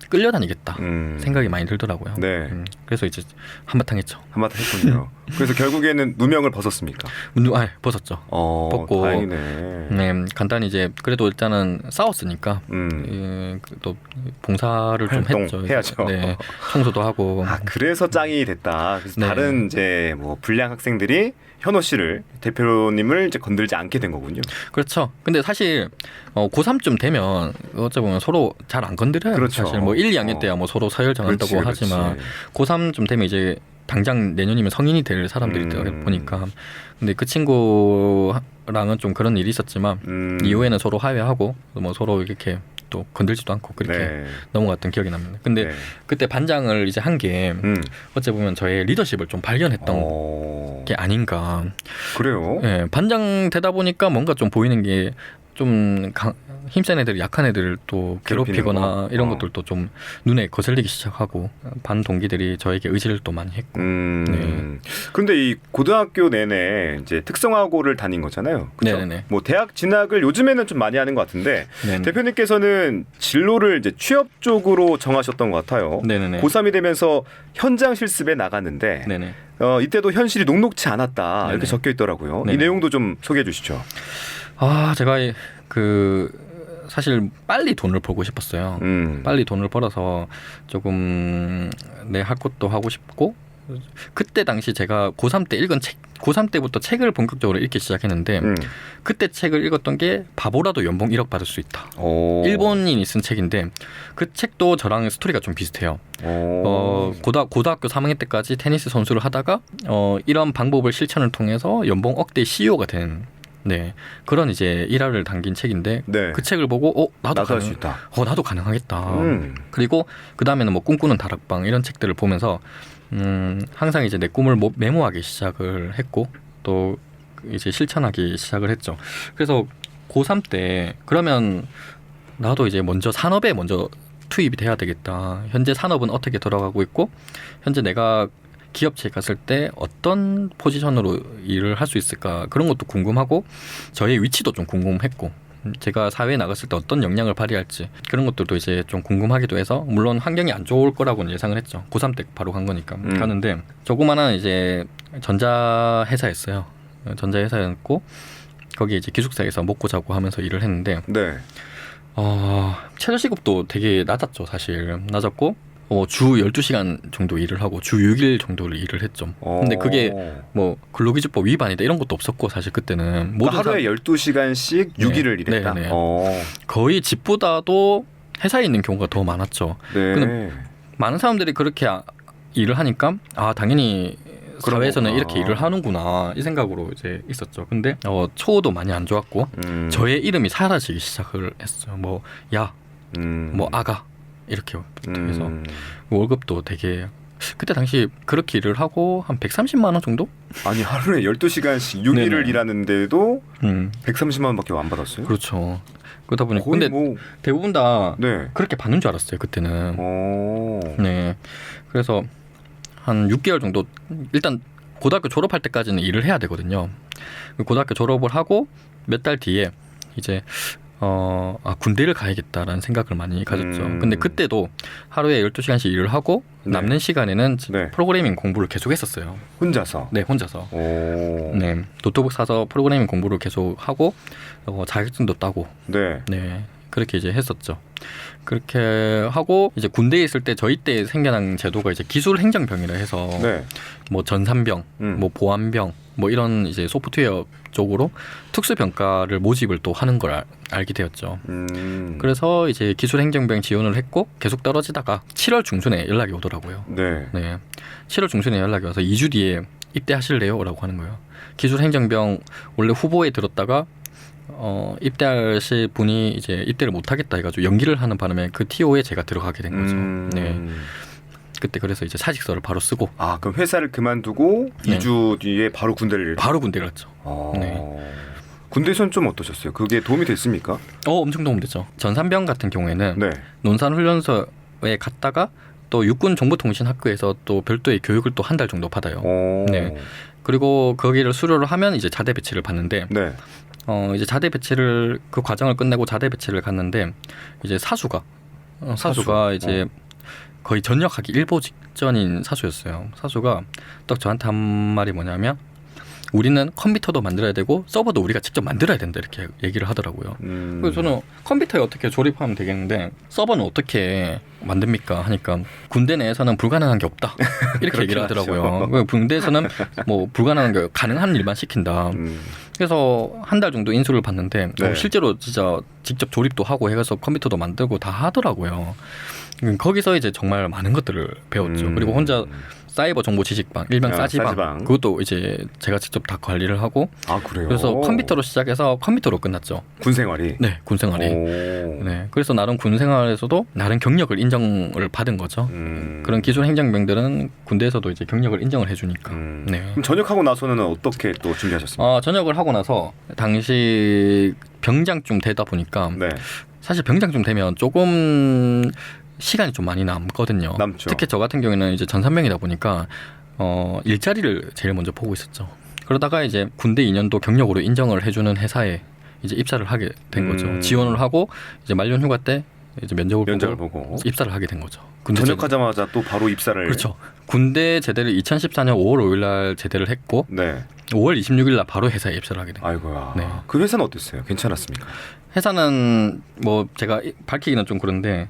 끌려다니겠다 생각이 많이 들더라고요. 네. 그래서 이제 한바탕 했죠. 한바탕 했군요. 그래서 결국에는 누명을 벗었습니까? 벗었죠. 벗고. 다행이네. 네, 간단히 이제 그래도 일단은 싸웠으니까 또 봉사를 좀 했죠. 해야죠. 네, 청소도 하고. 그래서 짱이 됐다. 그래서 네. 다른 이제 뭐 불량 학생들이 현호 씨를 대표님을 이제 건들지 않게 된 거군요. 그렇죠. 근데 사실 고3쯤 되면 어찌 보면 서로 잘 안 건드려요. 그렇죠. 사실 뭐 1, 2학년 때야 뭐 서로 서열 정한다고 하지만 고3쯤 되면 이제 당장 내년이면 성인이 될 사람들이다 보니까. 근데 그 친구랑은 좀 그런 일이 있었지만 이후에는 서로 화해하고 뭐 서로 이렇게 또 건들지도 않고 그렇게 네. 넘어갔던 기억이 납니다. 근데 네. 그때 반장을 이제 한 게 어찌 보면 저의 리더십을 좀 발견했던 게 아닌가. 그래요? 예, 반장 되다 보니까 뭔가 좀 보이는 게 좀 힘센 애들, 약한 애들을 또 괴롭히거나 이런 것들도 좀 눈에 거슬리기 시작하고 반 동기들이 저에게 의지를 또 많이 했고. 네. 그런데 이 고등학교 내내 이제 특성화고를 다닌 거잖아요. 그렇죠? 네네네. 뭐 대학 진학을 요즘에는 좀 많이 하는 것 같은데 네네. 대표님께서는 진로를 이제 취업 쪽으로 정하셨던 것 같아요. 네네네. 고3이 되면서 현장 실습에 나갔는데 네네. 이때도 현실이 녹록치 않았다 이렇게 네네. 적혀 있더라고요. 네네. 이 내용도 좀 소개해 주시죠. 제가 사실 빨리 돈을 벌고 싶었어요. 빨리 돈을 벌어서 조금 내 할 것도 하고 싶고, 그때 당시 제가 고3 때 읽은 고3 때부터 책을 본격적으로 읽기 시작했는데 그때 책을 읽었던 게 바보라도 연봉 1억 받을 수 있다. 일본인이 쓴 책인데 그 책도 저랑 스토리가 좀 비슷해요. 고등학교 3학년 때까지 테니스 선수를 하다가 이런 방법을 실천을 통해서 연봉 억대 CEO가 된 그런 이제 일화를 담긴 책인데 네. 그 책을 보고 나도 할 수 있다. 나도 가능하겠다. 그리고 그 다음에는 뭐 꿈꾸는 다락방 이런 책들을 보면서 항상 이제 내 꿈을 메모하기 시작을 했고 또 이제 실천하기 시작을 했죠. 그래서 고3 때 그러면 나도 이제 먼저 산업에 투입이 돼야 되겠다. 현재 산업은 어떻게 돌아가고 있고 현재 내가 기업체에 갔을 때 어떤 포지션으로 일을 할 수 있을까 그런 것도 궁금하고 저의 위치도 좀 궁금했고 제가 사회에 나갔을 때 어떤 역량을 발휘할지 그런 것들도 이제 좀 궁금하기도 해서 물론 환경이 안 좋을 거라고는 예상을 했죠. 고3 때 바로 간 거니까 가는데 조그마한 이제 전자회사였어요. 전자회사였고 거기 이제 기숙사에서 먹고 자고 하면서 일을 했는데 네. 최저시급도 되게 낮았죠. 사실 낮았고 주 12시간 정도 일을 하고 주 6일 정도를 일을 했죠. 근데 그게 뭐 근로기준법 위반이다 이런 것도 없었고 사실 그때는 그러니까 하루에 12시간씩 6일을 일했다. 네네. 거의 집보다도 회사에 있는 경우가 더 많았죠. 네. 근데 많은 사람들이 그렇게 일을 하니까 당연히 사회에서는 이렇게 일을 하는구나 이 생각으로 이제 있었죠. 근데 처우도 많이 안 좋았고 저의 이름이 사라지기 시작을 했어요. 뭐 아가 이렇게 해서 월급도 되게 그때 당시 그렇게 일을 하고 한 130만 원 정도? 아니 하루에 12시간씩 6일을 네네. 일하는데도 130만 원밖에 안 받았어요? 그렇죠. 그러다 보니 거의 근데 대부분 다 네. 그렇게 받는 줄 알았어요 그때는. 네. 그래서 한 6개월 정도 일단 고등학교 졸업할 때까지는 일을 해야 되거든요. 고등학교 졸업을 하고 몇 달 뒤에 이제 군대를 가야겠다라는 생각을 많이 가졌죠. 근데 그때도 하루에 12시간씩 일을 하고 남는 시간에는 프로그래밍 공부를 계속 했었어요. 혼자서? 네, 혼자서. 네, 노트북 사서 프로그래밍 공부를 계속 하고 자격증도 따고 네, 그렇게 이제 했었죠. 그렇게 하고 이제 군대에 있을 때 저희 때 생겨난 제도가 이제 기술행정병이라 해서 뭐 전산병, 뭐 보안병, 뭐 이런 이제 소프트웨어 쪽으로 특수병과를 모집을 또 하는 걸 알게 되었죠. 그래서 이제 기술행정병 지원을 했고 계속 떨어지다가 7월 중순에 연락이 오더라고요. 네. 7월 중순에 연락이 와서 2주 뒤에 입대하실래요? 라고 하는 거예요. 기술행정병 원래 후보에 들었다가 입대하실 분이 이제 입대를 못하겠다 해가지고 연기를 하는 바람에 그 TO에 제가 들어가게 된 거죠. 네. 그때 그래서 이제 사직서를 바로 쓰고. 그럼 회사를 그만두고 2주 뒤에 바로 군대를 갔죠. 네. 군대에서는 좀 어떠셨어요? 그게 도움이 됐습니까? 엄청 도움됐죠. 전산병 같은 경우에는 논산훈련소에 갔다가 또 육군정보통신학교에서 또 별도의 교육을 또 한 달 정도 받아요. 네. 그리고 거기를 수료를 하면 이제 자대 배치를 받는데 이제 자대 배치를 그 과정을 끝내고 자대 배치를 갔는데 이제 사수가 이제 거의 전역하기 일보 직전인 사수였어요. 사수가 딱 저한테 한 말이 뭐냐면 우리는 컴퓨터도 만들어야 되고 서버도 우리가 직접 만들어야 된다 이렇게 얘기를 하더라고요. 그래서 저는 컴퓨터에 어떻게 조립하면 되겠는데 서버는 어떻게 만듭니까 하니까 군대 내에서는 불가능한 게 없다 이렇게 얘기를 하더라고요. 군대에서는 뭐 불가능한 게 가능한 일만 시킨다. 그래서 한 달 정도 인수를 받는데 실제로 진짜 직접 조립도 하고 해서 컴퓨터도 만들고 다 하더라고요. 거기서 이제 정말 많은 것들을 배웠죠. 그리고 혼자 사이버 정보 지식방, 일명 싸지방. 그것도 이제 제가 직접 다 관리를 하고. 아, 그래요? 그래서 컴퓨터로 시작해서 컴퓨터로 끝났죠. 군 생활이? 네, 군 생활이. 네, 그래서 나름 군 생활에서도 나름 경력을 인정을 받은 거죠. 그런 기술 행정병들은 군대에서도 이제 경력을 인정을 해주니까. 네. 그럼 전역하고 나서는 어떻게 또 준비하셨습니까? 전역을 하고 나서 당시 병장쯤 되다 보니까 네. 사실 병장쯤 되면 조금 시간이 좀 많이 남거든요. 남죠. 특히 저 같은 경우에는 이제 전산병이다 보니까 일자리를 제일 먼저 보고 있었죠. 그러다가 이제 군대 2년도 경력으로 인정을 해주는 회사에 이제 입사를 하게 된 거죠. 지원을 하고 이제 말년 휴가 때 이제 면접을 보고 입사를 하게 된 거죠. 전역하자마자 또 바로 입사를. 그렇죠. 군대 제대를 2014년 5월 5일 날 제대를 했고 네. 5월 26일 날 바로 회사에 입사를 하게 된 거예요. 아이고야. 네. 그 회사는 어땠어요? 괜찮았습니까? 회사는 뭐 제가 밝히기는 좀 그런데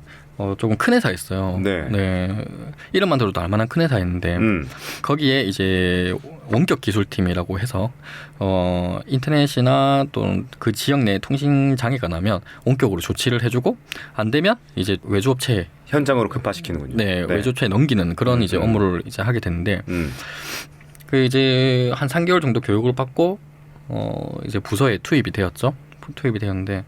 조금 큰 회사였어요. 네. 이름만 들어도 알만한 큰 회사였는데 거기에 이제 원격 기술팀이라고 해서 인터넷이나 또 그 지역 내 통신 장애가 나면 원격으로 조치를 해주고 안 되면 이제 외주업체 현장으로 급파시키는군요. 네. 외주업체에 넘기는 그런 이제 업무를 이제 하게 됐는데 그 이제 한 3개월 정도 교육을 받고 이제 부서에 투입이 되었는데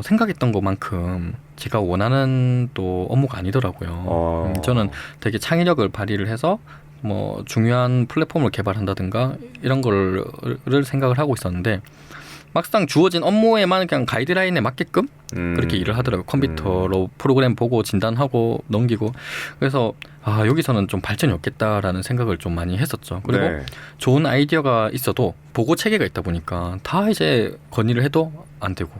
생각했던 것만큼 제가 원하는 또 업무가 아니더라고요. 저는 되게 창의력을 발휘를 해서 뭐 중요한 플랫폼을 개발한다든가 이런 거를 생각을 하고 있었는데 막상 주어진 업무에만 그냥 가이드라인에 맞게끔 그렇게 일을 하더라고요. 컴퓨터로 프로그램 보고 진단하고 넘기고. 그래서 여기서는 좀 발전이 없겠다라는 생각을 좀 많이 했었죠. 그리고 네. 좋은 아이디어가 있어도 보고 체계가 있다 보니까 다 이제 건의를 해도 안 되고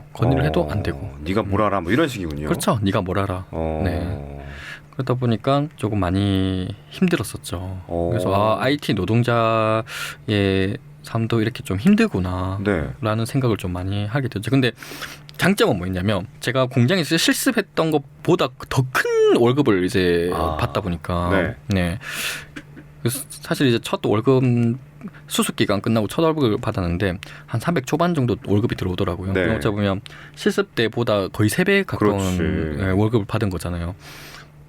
해도 안 되고. 네가 뭘 알아 뭐 이런 식이군요. 그렇죠. 네가 뭘 알아. 네. 그러다 보니까 조금 많이 힘들었었죠. 그래서 IT 노동자의 삶도 이렇게 좀 힘들구나 라는 생각을 좀 많이 하게 됐죠. 근데 장점은 뭐였냐면 제가 공장에서 실습했던 것보다 더 큰 월급을 이제 받다 보니까 네. 그래서 사실 이제 첫 월급 수습 기간 끝나고 첫 월급을 받았는데 한 300 초반 정도 월급이 들어오더라고요. 네. 어찌 보면 실습 때보다 거의 3배 가까운 월급을 받은 거잖아요.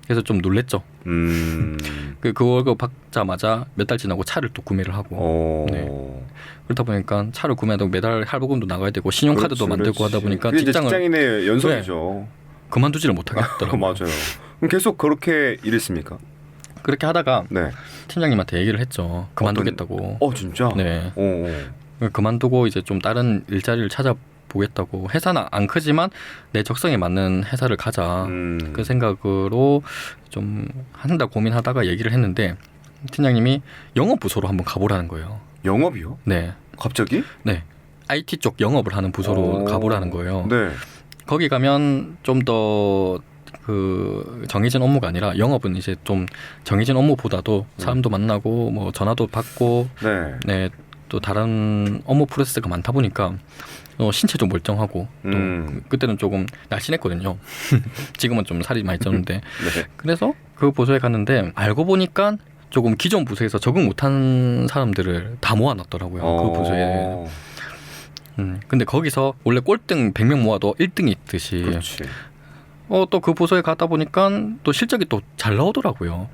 그래서 좀 놀랬죠. 그 월급 받자마자 몇 달 지나고 차를 또 구매를 하고. 네. 그렇다 보니까 차를 구매하고 매달 할부금도 나가야 되고 신용카드도 만들고 하다 보니까 직장인의 연속이죠. 그만두지를 못하겠더라고요. 맞아요. 그럼 계속 그렇게 일했습니까? 그렇게 하다가 팀장님한테 얘기를 했죠. 그만두겠다고. 진짜? 네. 그만두고 이제 좀 다른 일자리를 찾아보겠다고. 회사는 안 크지만 내 적성에 맞는 회사를 가자. 그 생각으로 좀 한 달 고민하다가 얘기를 했는데 팀장님이 영업 부서로 한번 가보라는 거예요. 영업이요? 네. 갑자기? 네. IT 쪽 영업을 하는 부서로 가보라는 거예요. 네. 거기 가면 좀 더 그 정해진 업무가 아니라 영업은 이제 좀 정해진 업무보다도 사람도 만나고 뭐 전화도 받고 네. 또 다른 업무 프로세스가 많다 보니까 신체도 멀쩡하고 또 그때는 조금 날씬했거든요. 지금은 좀 살이 많이 쪘는데 네. 그래서 그 부서에 갔는데 알고 보니까 조금 기존 부서에서 적응 못한 사람들을 다 모아놨더라고요. 그 부서에. 근데 거기서 원래 꼴등 100명 모아도 1등이 있듯이. 그렇지. 또 그 부서에 갔다 보니까 또 실적이 또 잘 나오더라고요.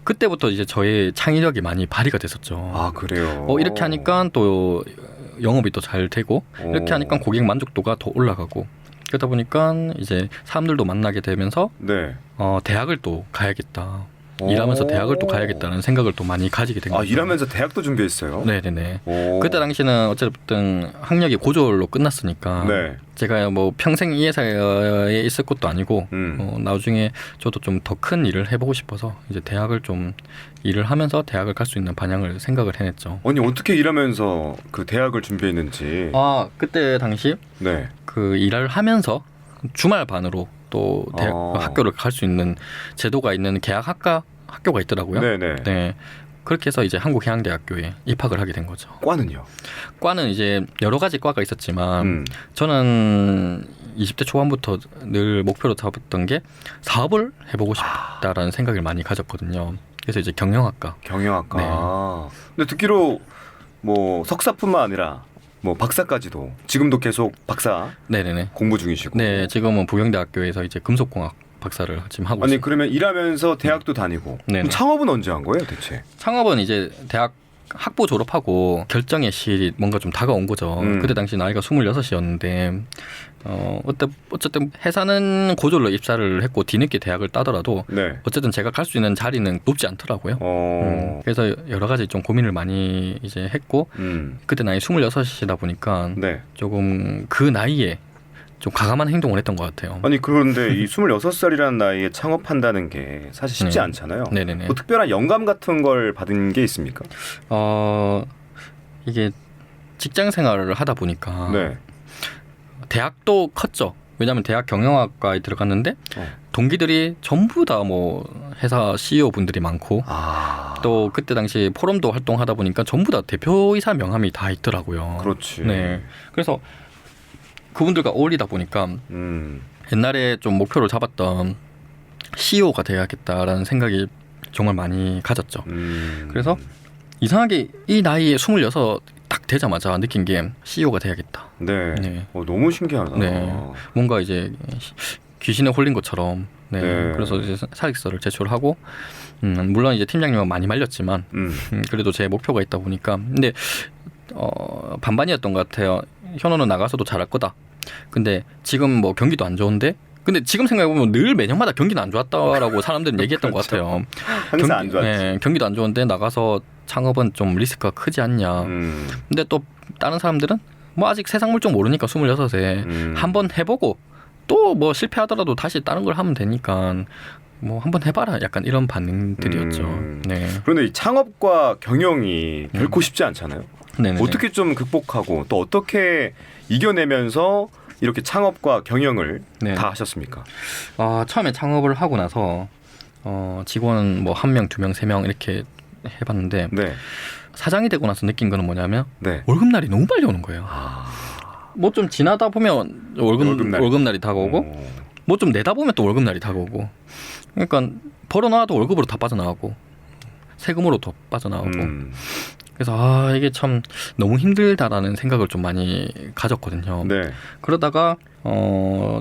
그때부터 이제 저의 창의력이 많이 발휘가 됐었죠. 아, 그래요? 이렇게 하니까 또 영업이 또 잘 되고 이렇게 하니까 고객 만족도가 더 올라가고 그러다 보니까 이제 사람들도 만나게 되면서 대학을 또 가야겠다. 일하면서 대학을 또 가야겠다는 생각을 또 많이 가지게 된 거죠. 일하면서 대학도 준비했어요? 네네네. 그때 당시는 어쨌든 학력이 고졸로 끝났으니까 제가 뭐 평생 이 회사에 있을 것도 아니고 나중에 저도 좀 더 큰 일을 해보고 싶어서 이제 대학을 좀 일을 하면서 대학을 갈 수 있는 방향을 생각을 해냈죠. 아니 어떻게 일하면서 그 대학을 준비했는지. 그때 당시 그 일을 하면서 주말 반으로 또 학교를 갈 수 있는 제도가 있는 학교가 있더라고요. 네. 그렇게 해서 이제 한국해양대학교에 입학을 하게 된 거죠. 과는요? 과는 이제 여러 가지 과가 있었지만 저는 20대 초반부터 늘 목표로 잡았던 게 사업을 해보고 싶다라는 생각을 많이 가졌거든요. 그래서 이제 경영학과. 네. 근데 듣기로 뭐 석사뿐만 아니라 뭐 박사까지도 지금도 계속 박사 네네네. 공부 중이시고. 네, 지금은 부경대학교에서 이제 금속공학 박사를 지금 하고 아니 있어요. 그러면 일하면서 대학도 다니고 네네. 창업은 언제 한 거예요, 대체? 창업은 이제 대학 학부 졸업하고 결정의 시일이 뭔가 좀 다가온 거죠. 그때 당시 나이가 26이었는데 어쨌든 회사는 고졸로 입사를 했고 뒤늦게 대학을 따더라도 네. 어쨌든 제가 갈 수 있는 자리는 높지 않더라고요. 그래서 여러 가지 좀 고민을 많이 이제 했고 그때 나이 26이다 보니까 네. 조금 그 나이에 좀 과감한 행동을 했던 것 같아요. 아니 그런데 이 26살이라는 나이에 창업한다는 게 사실 쉽지 네. 않잖아요. 네네네. 뭐 특별한 영감 같은 걸 받은 게 있습니까? 이게 직장 생활을 하다 보니까 네. 대학도 컸죠. 왜냐하면 대학 경영학과에 들어갔는데 동기들이 전부 다 뭐 회사 CEO 분들이 많고 또 그때 당시 포럼도 활동하다 보니까 전부 다 대표이사 명함이 다 있더라고요. 그렇지. 네. 그래서 그분들과 어울리다 보니까 옛날에 좀 목표를 잡았던 CEO가 돼야겠다라는 생각이 정말 많이 가졌죠. 그래서 이상하게 이 나이에 26 딱 되자마자 느낀 게 CEO가 돼야겠다. 네. 네. 너무 신기하다. 네. 뭔가 이제 귀신에 홀린 것처럼. 네. 네. 그래서 이제 사직서를 제출하고 물론 이제 팀장님은 많이 말렸지만 그래도 제 목표가 있다 보니까 근데 반반이었던 것 같아요. 현호는 나가서도 잘할 거다. 근데 지금 뭐 경기도 안 좋은데 근데 지금 생각해보면 늘 매년마다 경기는 안 좋았다라고 사람들은 얘기했던 그렇죠. 것 같아요. 항상 안 좋았지. 네, 경기도 안 좋은데 나가서 창업은 좀 리스크가 크지 않냐. 근데 또 다른 사람들은 뭐 아직 세상 물정 모르니까 26에 한번 해보고 또 뭐 실패하더라도 다시 다른 걸 하면 되니까 뭐 한번 해봐라 약간 이런 반응들이었죠. 네. 그런데 이 창업과 경영이 결코 쉽지 않잖아요. 네네네. 어떻게 좀 극복하고 또 어떻게 이겨내면서 이렇게 창업과 경영을 네. 다 하셨습니까? 처음에 창업을 하고 나서 직원 뭐 1명, 2명, 3명 이렇게 해봤는데 네. 사장이 되고 나서 느낀 거는 뭐냐면 네. 월급날이 너무 빨리 오는 거예요. 뭐 좀 지나다 보면 월급날이 다가오고 뭐 좀 내다 보면 또 월급날이 다가오고 그러니까 벌어놔도 월급으로 다 빠져나가고 세금으로 더 빠져나가고 그래서 이게 참 너무 힘들다라는 생각을 좀 많이 가졌거든요. 네. 그러다가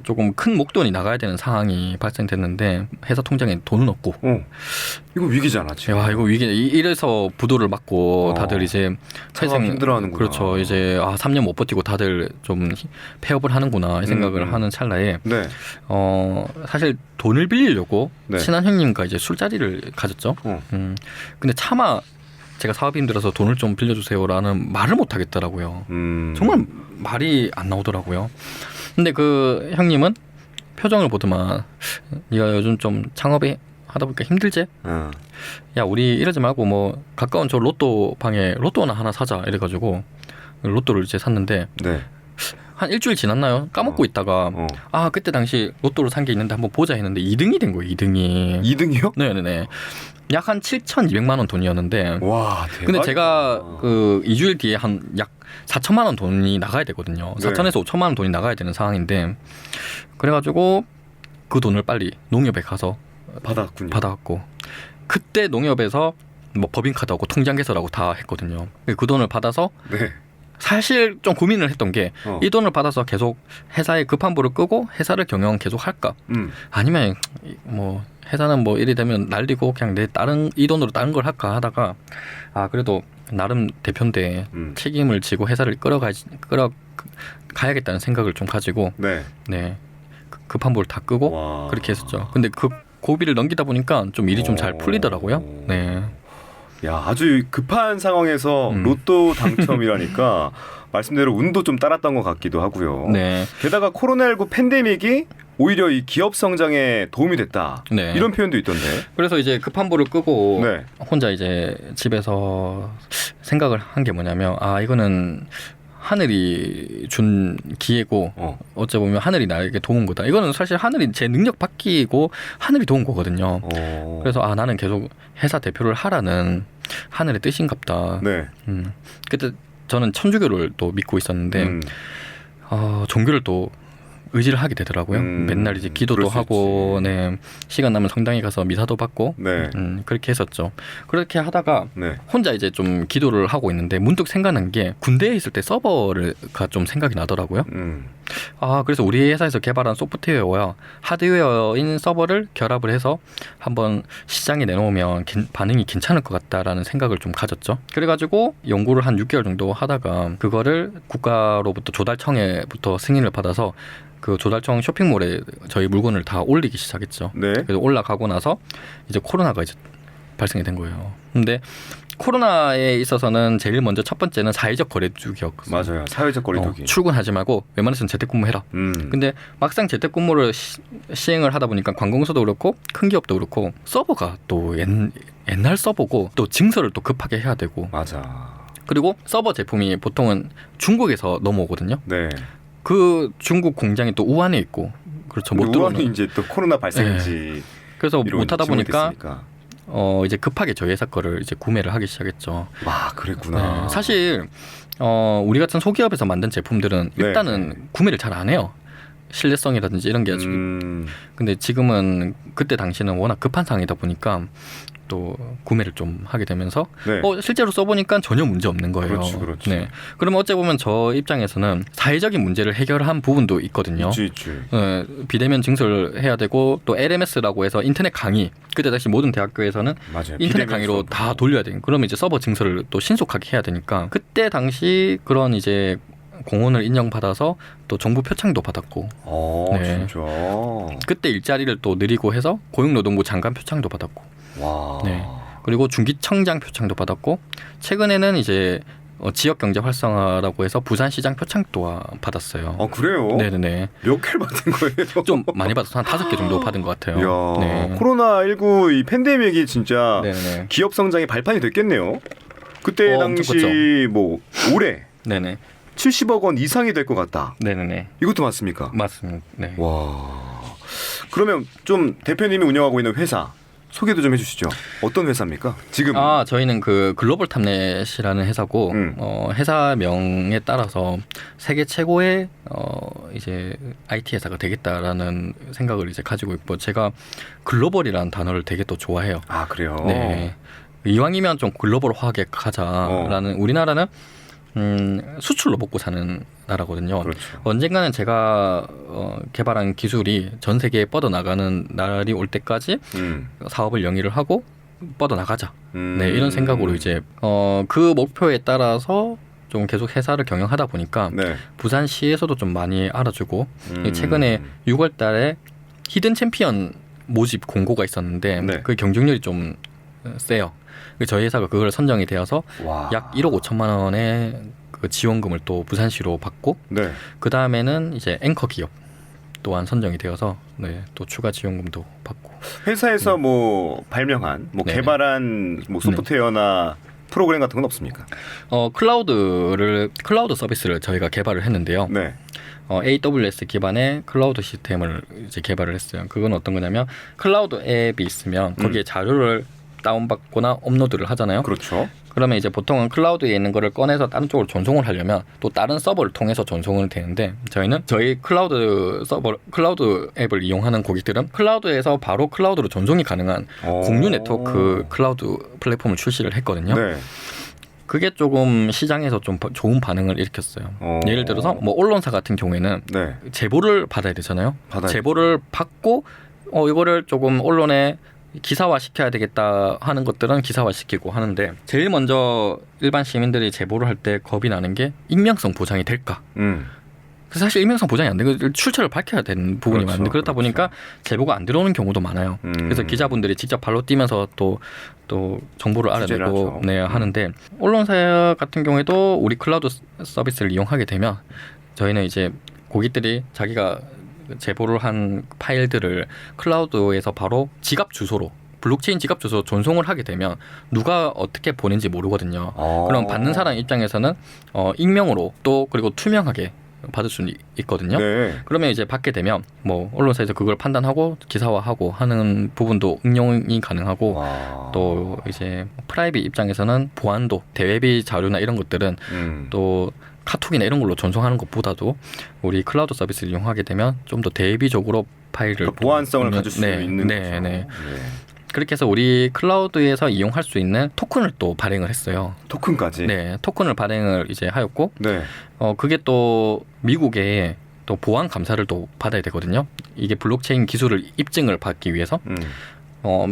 조금 큰 목돈이 나가야 되는 상황이 발생됐는데 회사 통장에 돈은 없고 이거 위기잖아 지금. 야 이거 위기 이래서 부도를 맞고 다들 이제 참 힘들어하는구나. 그렇죠. 이제 3년 못 버티고 다들 좀 폐업을 하는구나 이 생각을 하는 찰나에 네. 사실 돈을 빌리려고 네. 친한 형님과 이제 술자리를 가졌죠. 근데 차마 제가 사업이 힘들어서 돈을 좀 빌려주세요라는 말을 못 하겠더라고요. 정말 말이 안 나오더라고요. 근데 그 형님은 표정을 보더만 네가 요즘 좀 창업에 하다 보니까 힘들지? 야 우리 이러지 말고 뭐 가까운 저 로또 방에 로또나 하나 사자 이래가지고 로또를 이제 샀는데 네. 한 일주일 지났나요? 까먹고 있다가 그때 당시 로또를 산 게 있는데 한번 보자 했는데 2등이 된 거예요. 2등이요? 네네네. 약 한 7,200만 원 돈이었는데 와 대박. 근데 제가 그 2주일 뒤에 한 약 4천만 원 돈이 나가야 되거든요. 네. 4천에서 5천만 원 돈이 나가야 되는 상황인데 그래가지고 그 돈을 빨리 농협에 가서 받아갖고 그때 농협에서 뭐 법인카드하고 통장 개설하고 다 했거든요. 그 돈을 받아서 네. 사실 좀 고민을 했던 게 이 돈을 받아서 계속 회사에 급한 불을 끄고 회사를 경영 계속 할까? 아니면 뭐 회사는 뭐 일이 되면 날리고 그냥 이 돈으로 다른 걸 할까 하다가 그래도 나름 대표인데 책임을 지고 회사를 끌어가야겠다는 생각을 좀 가지고 네 급한 불을 다 끄고 그렇게 했었죠. 근데 그 고비를 넘기다 보니까 좀 일이 좀 잘 풀리더라고요. 네. 야 아주 급한 상황에서 로또 당첨이라니까 말씀대로 운도 좀 따랐던 것 같기도 하고요. 네. 게다가 코로나19 팬데믹이 오히려 이 기업 성장에 도움이 됐다. 네. 이런 표현도 있던데. 그래서 이제 급한 불을 끄고 네. 혼자 이제 집에서 생각을 한 게 뭐냐면 이거는 하늘이 준 기회고 어째 보면 하늘이 나에게 도운 거다. 이거는 사실 하늘이 제 능력 바뀌고 하늘이 도운 거거든요. 그래서 나는 계속 회사 대표를 하라는 하늘의 뜻인갑다. 네. 그때 저는 천주교를 또 믿고 있었는데 종교를 또 의지를 하게 되더라고요. 맨날 이제 기도도 하고, 네, 시간 나면 성당에 가서 미사도 받고, 네. 그렇게 했었죠. 그렇게 하다가 네. 혼자 이제 좀 기도를 하고 있는데 문득 생각난 게 군대에 있을 때 서버가 좀 생각이 나더라고요. 그래서 우리 회사에서 개발한 소프트웨어와 하드웨어인 서버를 결합을 해서 한번 시장에 내놓으면 반응이 괜찮을 것 같다라는 생각을 좀 가졌죠. 그래가지고 연구를 한 6개월 정도 하다가 그거를 국가로부터 조달청에부터 승인을 받아서 그 조달청 쇼핑몰에 저희 물건을 다 올리기 시작했죠. 네. 그래서 올라가고 나서 이제 코로나가 이제 발생이 된 거예요. 근데 코로나에 있어서는 제일 먼저 첫 번째는 사회적 거리두기였거든요. 맞아요. 사회적 거리두기. 출근하지 말고 웬만해서는 재택근무해라. 근데 막상 재택근무를 시행을 하다 보니까 관공서도 그렇고 큰 기업도 그렇고 서버가 또 옛날 서버고 또 증설을 또 급하게 해야 되고. 맞아. 그리고 서버 제품이 보통은 중국에서 넘어오거든요. 네. 그 중국 공장이 또 우한에 있고 그렇죠. 못 들어오는. 우한이 이제 또 코로나 발생지. 네. 그래서 못 하다 보니까 됐으니까. 이제 급하게 저희 회사 거를 이제 구매를 하기 시작했죠. 와, 그랬구나. 네, 사실 우리 같은 소기업에서 만든 제품들은 일단은 네. 구매를 잘 안 해요. 신뢰성이라든지 이런 게 근데 지금은 그때 당시는 워낙 급한 상황이다 보니까 또 구매를 좀 하게 되면서 네. 실제로 써보니까 전혀 문제 없는 거예요. 그렇죠. 네. 그러면 어째 보면 저 입장에서는 사회적인 문제를 해결한 부분도 있거든요. 있지. 네, 비대면 증설해야 되고 또 LMS라고 해서 인터넷 강의 그때 당시 모든 대학교에서는 맞아요. 인터넷 강의로 다 돌려야 되니까 그러면 이제 서버 증설을 또 신속하게 해야 되니까 그때 당시 그런 이제 공헌을 인정받아서 또 정부 표창도 받았고 네. 진짜. 그때 일자리를 또 늘리고 해서 고용노동부 장관 표창도 받았고 와. 네. 그리고 중기청장 표창도 받았고 최근에는 이제 지역 경제 활성화라고 해서 부산시장 표창도 받았어요. 그래요? 네네네. 몇 개를 받은 거예요? 좀 많이 받아서 한 5개 정도 받은 것 같아요. 이야, 네. 코로나19 이 팬데믹이 진짜 네네. 기업 성장의 발판이 됐겠네요. 그때 당시 뭐 올해 네네. 70억 원 이상이 될 것 같다. 네네네. 이것도 맞습니까? 맞습니다. 네. 와. 그러면 좀 대표님이 운영하고 있는 회사 소개도 좀 해주시죠. 어떤 회사입니까? 지금 저희는 그 글로벌 탑넷이라는 회사고 회사명에 따라서 세계 최고의 이제 IT 회사가 되겠다라는 생각을 이제 가지고 있고 제가 글로벌이라는 단어를 되게 또 좋아해요. 아, 그래요? 네. 이왕이면 좀 글로벌화하게 가자라는 우리나라는 수출로 먹고 사는 나라거든요. 그렇죠. 언젠가는 제가 개발한 기술이 전 세계에 뻗어나가는 날이 올 때까지 사업을 영위를 하고 뻗어나가자. 네, 이런 생각으로 이제 그 목표에 따라서 좀 계속 회사를 경영하다 보니까 네. 부산시에서도 좀 많이 알아주고 최근에 6월 달에 히든 챔피언 모집 공고가 있었는데 네. 그 경쟁률이 좀 세요. 저희 회사가 그걸 선정이 되어서 와. 약 1억 5천만 원의 그 지원금을 또 부산시로 받고 네. 그 다음에는 이제 앵커 기업 또한 선정이 되어서 또 추가 지원금도 받고 회사에서 뭐 발명한 뭐 네네. 개발한 뭐 소프트웨어나 프로그램 같은 건 없습니까? 클라우드 서비스를 저희가 개발을 했는데요. 네. AWS 기반의 클라우드 시스템을 이제 개발을 했어요. 그건 어떤 거냐면 클라우드 앱이 있으면 거기에 자료를 다운받거나 업로드를 하잖아요. 그렇죠. 그러면 이제 보통은 클라우드에 있는 거를 꺼내서 다른 쪽으로 전송을 하려면 또 다른 서버를 통해서 전송을 되는데 저희는 저희 클라우드 앱을 이용하는 고객들은 클라우드에서 바로 클라우드로 전송이 가능한 공유 네트워크 클라우드 플랫폼을 출시를 했거든요. 네. 그게 조금 시장에서 좀 좋은 반응을 일으켰어요. 예를 들어서 뭐 언론사 같은 경우에는 네. 제보를 받아야 되잖아요. 제보를 받고 이거를 조금 언론에 기사화 시켜야 되겠다 하는 것들은 기사화 시키고 하는데 제일 먼저 일반 시민들이 제보를 할 때 겁이 나는 게 익명성 보장이 될까? 그래서 사실 익명성 보장이 안 되고 출처를 밝혀야 되는 부분이 많은데 그렇다 보니까 제보가 안 들어오는 경우도 많아요. 그래서 기자분들이 직접 발로 뛰면서 또 정보를 알아내고 하는데 언론사 같은 경우에도 우리 클라우드 서비스를 이용하게 되면 저희는 이제 고객들이 자기가 제보를 한 파일들을 클라우드에서 바로 지갑 주소로 블록체인 지갑 주소 전송을 하게 되면 누가 어떻게 보낸지 모르거든요. 그럼 받는 사람 입장에서는 익명으로 또 그리고 투명하게 받을 수 있거든요. 네. 그러면 이제 받게 되면 뭐 언론사에서 그걸 판단하고 기사화하고 하는 부분도 응용이 가능하고 또 이제 프라이빗 입장에서는 보안도 대외비 자료나 이런 것들은 또 카톡이나 이런 걸로 전송하는 것보다도 우리 클라우드 서비스를 이용하게 되면 좀 더 대비적으로 파일을 보안성을 가질 수 있는 거죠. 네. 그렇게 해서 우리 클라우드에서 이용할 수 있는 토큰을 또 발행을 했어요. 토큰까지? 네, 토큰을 발행을 이제 하였고, 네. 그게 또 미국의 또 보안 감사를 또 받아야 되거든요. 이게 블록체인 기술을 입증을 받기 위해서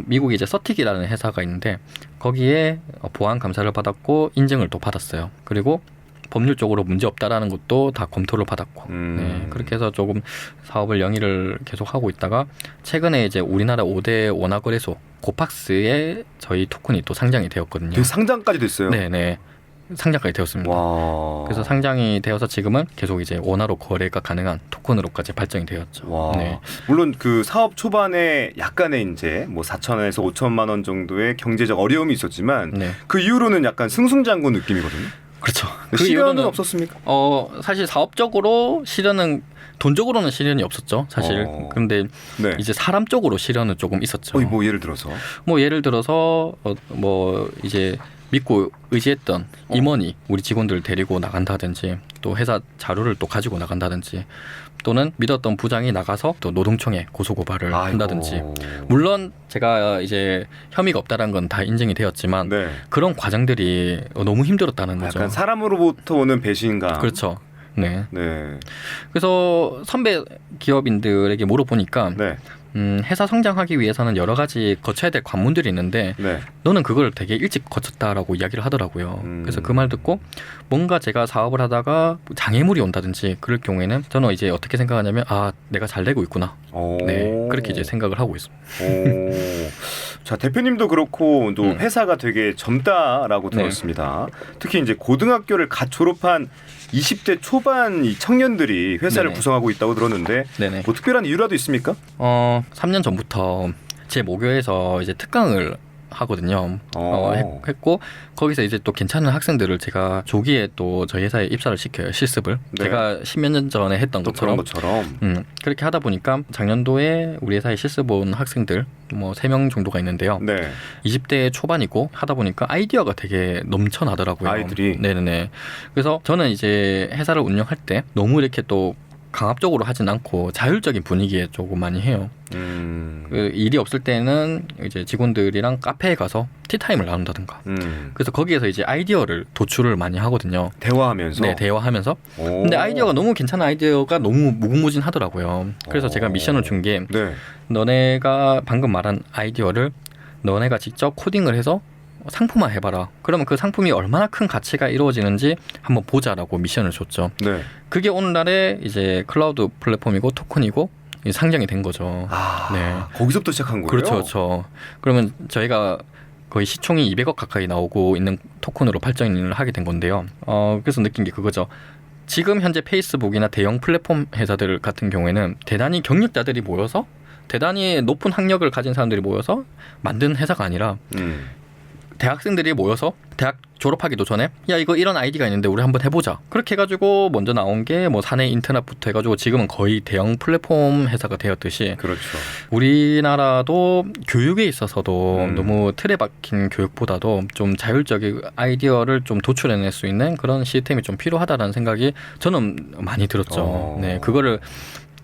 미국에 이제 서틱이라는 회사가 있는데 거기에 보안 감사를 받았고 인증을 또 받았어요. 그리고 법률적으로 문제 없다라는 것도 다 검토를 받았고 네, 그렇게 해서 조금 사업을 영위를 계속 하고 있다가 최근에 이제 우리나라 5대 원화 거래소 고팍스에 저희 토큰이 또 상장이 되었거든요. 상장까지 됐어요? 네네. 상장까지 되었습니다. 와. 그래서 상장이 되어서 지금은 계속 이제 원화로 거래가 가능한 토큰으로까지 발전이 되었죠. 와. 네. 물론 그 사업 초반에 약간의 이제 뭐 4천원에서 5천만 원 정도의 경제적 어려움이 있었지만 네. 그 이후로는 약간 승승장구 느낌이거든요. 그렇죠. 실현은 이유는 없었습니까? 사실 사업적으로 실현은 돈적으로는 실현이 없었죠. 사실. 그런데 네. 이제 사람 쪽으로 실현은 조금 있었죠. 뭐 예를 들어서 예를 들어서 뭐 이제 믿고 의지했던 임원이 우리 직원들을 데리고 나간다든지 또 회사 자료를 또 가지고 나간다든지 또는 믿었던 부장이 나가서 또 노동청에 고소고발을 한다든지 물론 제가 이제 혐의가 없다는 건 다 인정이 되었지만 네. 그런 과정들이 너무 힘들었다는 거죠. 약간 사람으로부터 오는 배신감. 그렇죠. 네. 네. 그래서 선배 기업인들에게 물어보니까 네. 회사 성장하기 위해서는 여러 가지 거쳐야 될 관문들이 있는데 네. 너는 그걸 되게 일찍 거쳤다라고 이야기를 하더라고요. 그래서 그 말 듣고 뭔가 제가 사업을 하다가 장애물이 온다든지 그럴 경우에는 저는 이제 어떻게 생각하냐면 내가 잘 되고 있구나. 네, 그렇게 이제 생각을 하고 있습니다. 자, 대표님도 그렇고 또 회사가 되게 젊다라고 들었습니다. 특히 이제 고등학교를 갓 졸업한 20대 초반 이 청년들이 회사를 네네. 구성하고 있다고 들었는데 네네. 뭐 특별한 이유라도 있습니까? 3년 전부터 제 모교에서 이제 특강을 하거든요. 했고 거기서 이제 또 괜찮은 학생들을 제가 조기에 또 저희 회사에 입사를 시켜요. 실습을. 네. 제가 10몇 년 전에 했던 그런 것처럼. 것처럼. 그렇게 하다 보니까 작년도에 우리 회사에 실습 온 학생들 뭐 3명 정도가 있는데요. 네. 20대 초반이고 하다 보니까 아이디어가 되게 넘쳐나더라고요. 아이들이. 네네네. 그래서 저는 이제 회사를 운영할 때 너무 이렇게 또 강압적으로 하진 않고 자율적인 분위기에 조금 많이 해요. 그 일이 없을 때는 이제 직원들이랑 카페에 가서 티타임을 나눈다든가. 그래서 거기에서 이제 아이디어를 도출을 많이 하거든요. 대화하면서. 네, 대화하면서. 근데 아이디어가 너무 괜찮은 아이디어가 너무 무궁무진하더라고요. 그래서 제가 미션을 준 게 네. 너네가 방금 말한 아이디어를 너네가 직접 코딩을 해서 상품화 해봐라. 그러면 그 상품이 얼마나 큰 가치가 이루어지는지 한번 보자라고 미션을 줬죠. 네. 그게 오늘날에 이제 클라우드 플랫폼이고 토큰이고 상장이 된 거죠. 네. 거기서부터 시작한 거예요? 그렇죠, 그렇죠. 그러면 저희가 거의 시총이 200억 가까이 나오고 있는 토큰으로 발전을 하게 된 건데요. 그래서 느낀 게 그거죠. 지금 현재 페이스북이나 대형 플랫폼 회사들 같은 경우에는 대단히 경력자들이 모여서 대단히 높은 학력을 가진 사람들이 모여서 만든 회사가 아니라 대학생들이 모여서 대학 졸업하기도 전에 야 이거 이런 아이디가 있는데 우리 한번 해보자. 그렇게 해가지고 먼저 나온 게 뭐 사내 인터넷부터 해가지고 지금은 거의 대형 플랫폼 회사가 되었듯이 그렇죠. 우리나라도 교육에 있어서도 너무 틀에 박힌 교육보다도 좀 자율적인 아이디어를 좀 도출해낼 수 있는 그런 시스템이 좀 필요하다는 생각이 저는 많이 들었죠. 네, 그거를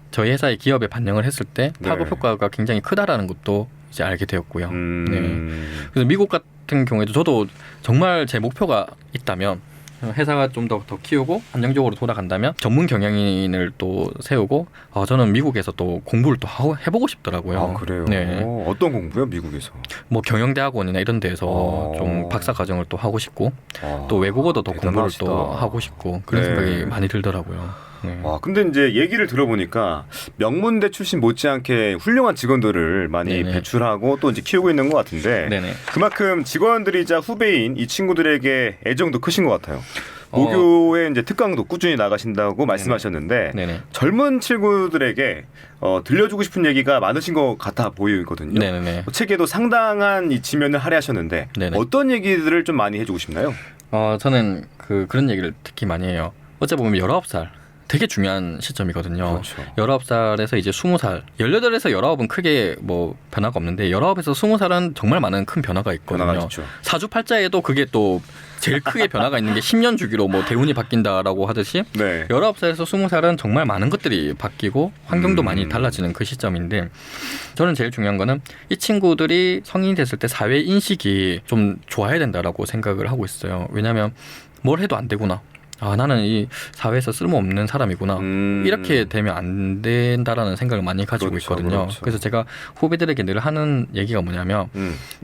저희 회사의 기업에 반영을 했을 때 파급 효과가 굉장히 크다라는 것도 이제 알게 되었고요. 네. 그래서 미국 같은 경우에도 저도 정말 제 목표가 있다면 회사가 좀 더 키우고 안정적으로 돌아간다면 전문 경영인을 또 세우고 저는 미국에서 또 공부를 또 해보고 싶더라고요. 그래요? 네. 어떤 공부요, 미국에서? 뭐 경영대학원이나 이런 데에서 좀 박사 과정을 또 하고 싶고 또 외국어도 더 공부를 또 하고 싶고 그런 생각이 많이 들더라고요. 네. 근데 이제 얘기를 들어보니까 명문대 출신 못지않게 훌륭한 직원들을 많이 배출하고 또 이제 키우고 있는 것 같은데 그만큼 직원들이자 후배인 이 친구들에게 애정도 크신 것 같아요. 모교에 이제 특강도 꾸준히 나가신다고 말씀하셨는데 젊은 친구들에게 들려주고 싶은 얘기가 많으신 것 같아 보이거든요. 책에도 상당한 이 지면을 할애하셨는데 어떤 얘기들을 좀 많이 해주고 싶나요? 저는 그런 얘기를 특히 많이 해요. 어째 보면 19살 되게 중요한 시점이거든요. 그렇죠. 19살에서 이제 20살, 18에서 19은 크게 뭐 변화가 없는데 19에서 20살은 정말 많은 큰 변화가 있거든요. 사주팔자에도 그게 또 제일 크게 변화가 있는 게 10년 주기로 뭐 대운이 바뀐다라고 하듯이 19살에서 20살은 정말 많은 것들이 바뀌고 환경도 많이 달라지는 그 시점인데 저는 제일 중요한 거는 이 친구들이 성인이 됐을 때 사회 인식이 좀 좋아야 된다라고 생각을 하고 있어요. 왜냐하면 뭘 해도 안 되구나. 나는 이 사회에서 쓸모없는 사람이구나. 이렇게 되면 안 된다라는 생각을 많이 가지고 그렇죠, 있거든요. 그렇죠. 그래서 제가 후배들에게 늘 하는 얘기가 뭐냐면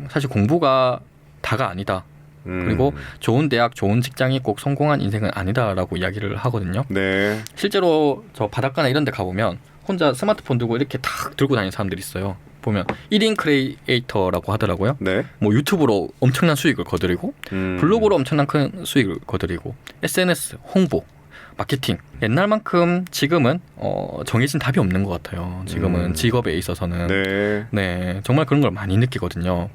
사실 공부가 다가 아니다. 그리고 좋은 대학, 좋은 직장이 꼭 성공한 인생은 아니다라고 이야기를 하거든요. 네. 실제로 저 바닷가나 이런 데 가보면 혼자 스마트폰 들고 이렇게 탁 들고 다니는 사람들이 있어요. 보면 1인 크리에이터라고 하더라고요. 네. 뭐 유튜브로 엄청난 수익을 거두리고 블로그로 엄청난 큰 수익을 거두리고 SNS, 홍보, 마케팅. 옛날만큼 지금은 정해진 답이 없는 것 같아요. 지금은 직업에 있어서는. 네. 네, 정말 그런 걸 많이 느끼거든요.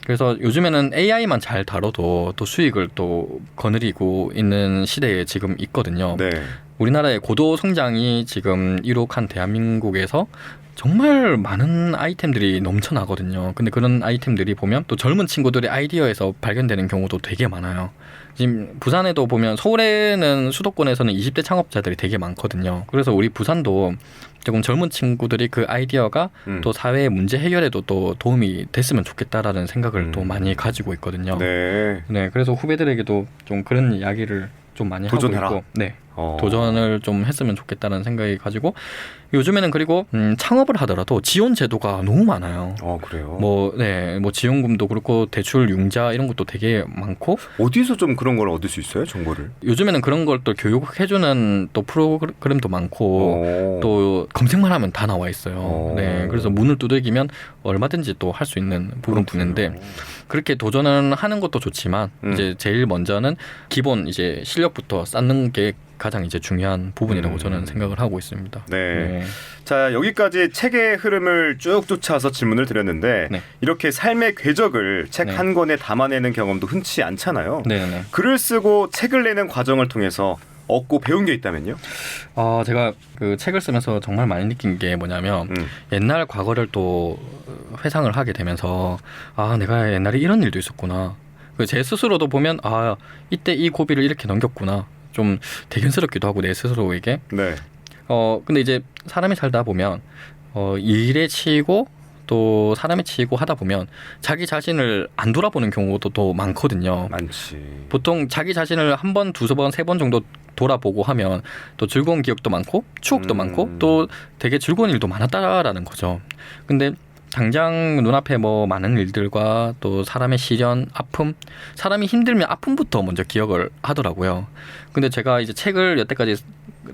그래서 요즘에는 AI만 잘 다뤄도 또 수익을 또 거느리고 있는 시대에 지금 있거든요. 네. 우리나라의 고도 성장이 지금 이룩한 대한민국에서 정말 많은 아이템들이 넘쳐나거든요. 근데 그런 아이템들이 보면 또 젊은 친구들의 아이디어에서 발견되는 경우도 되게 많아요. 지금 부산에도 보면 서울에는 수도권에서는 20대 창업자들이 되게 많거든요. 그래서 우리 부산도 조금 젊은 친구들이 그 아이디어가 또 사회의 문제 해결에도 또 도움이 됐으면 좋겠다라는 생각을 또 많이 가지고 있거든요. 네. 네, 그래서 후배들에게도 좀 그런 이야기를 좀 많이 도전해라. 하고 있고, 네, 도전을 좀 했으면 좋겠다는 생각이 가지고 요즘에는 그리고 창업을 하더라도 지원 제도가 너무 많아요. 그래요? 뭐 지원금도 그렇고 대출 융자 이런 것도 되게 많고. 어디서 좀 그런 걸 얻을 수 있어요, 정보를? 요즘에는 그런 걸 또 교육해주는 또 프로그램도 많고 또 검색만 하면 다 나와 있어요. 네, 그래서 문을 두들기면 얼마든지 또 할 수 있는 부분인데 그렇게 도전을 하는 것도 좋지만 이제 제일 먼저는 기본 이제 실력부터 쌓는 게 가장 이제 중요한 부분이라고 저는 생각을 하고 있습니다. 네. 자, 여기까지 책의 흐름을 쭉 쫓아서 질문을 드렸는데 네. 이렇게 삶의 궤적을 책 네. 한 권에 담아내는 경험도 흔치 않잖아요. 네. 글을 쓰고 책을 내는 과정을 통해서 얻고 배운 게 있다면요? 제가 그 책을 쓰면서 정말 많이 느낀 게 뭐냐면 옛날 과거를 또 회상을 하게 되면서 내가 옛날에 이런 일도 있었구나. 제 스스로도 보면 이때 이 고비를 이렇게 넘겼구나. 좀 대견스럽기도 하고 내 스스로에게. 네. 근데 이제 사람이 살다 보면 일에 치이고 또 사람에 치이고 하다 보면 자기 자신을 안 돌아보는 경우도 또 많거든요. 많지. 보통 자기 자신을 한 번, 두세 번, 세 번 정도 돌아보고 하면 또 즐거운 기억도 많고 추억도 많고 또 되게 즐거운 일도 많았다라는 거죠. 근데 당장 눈앞에 뭐 많은 일들과 또 사람의 시련, 아픔, 사람이 힘들면 아픔부터 먼저 기억을 하더라고요. 근데 제가 이제 책을 여태까지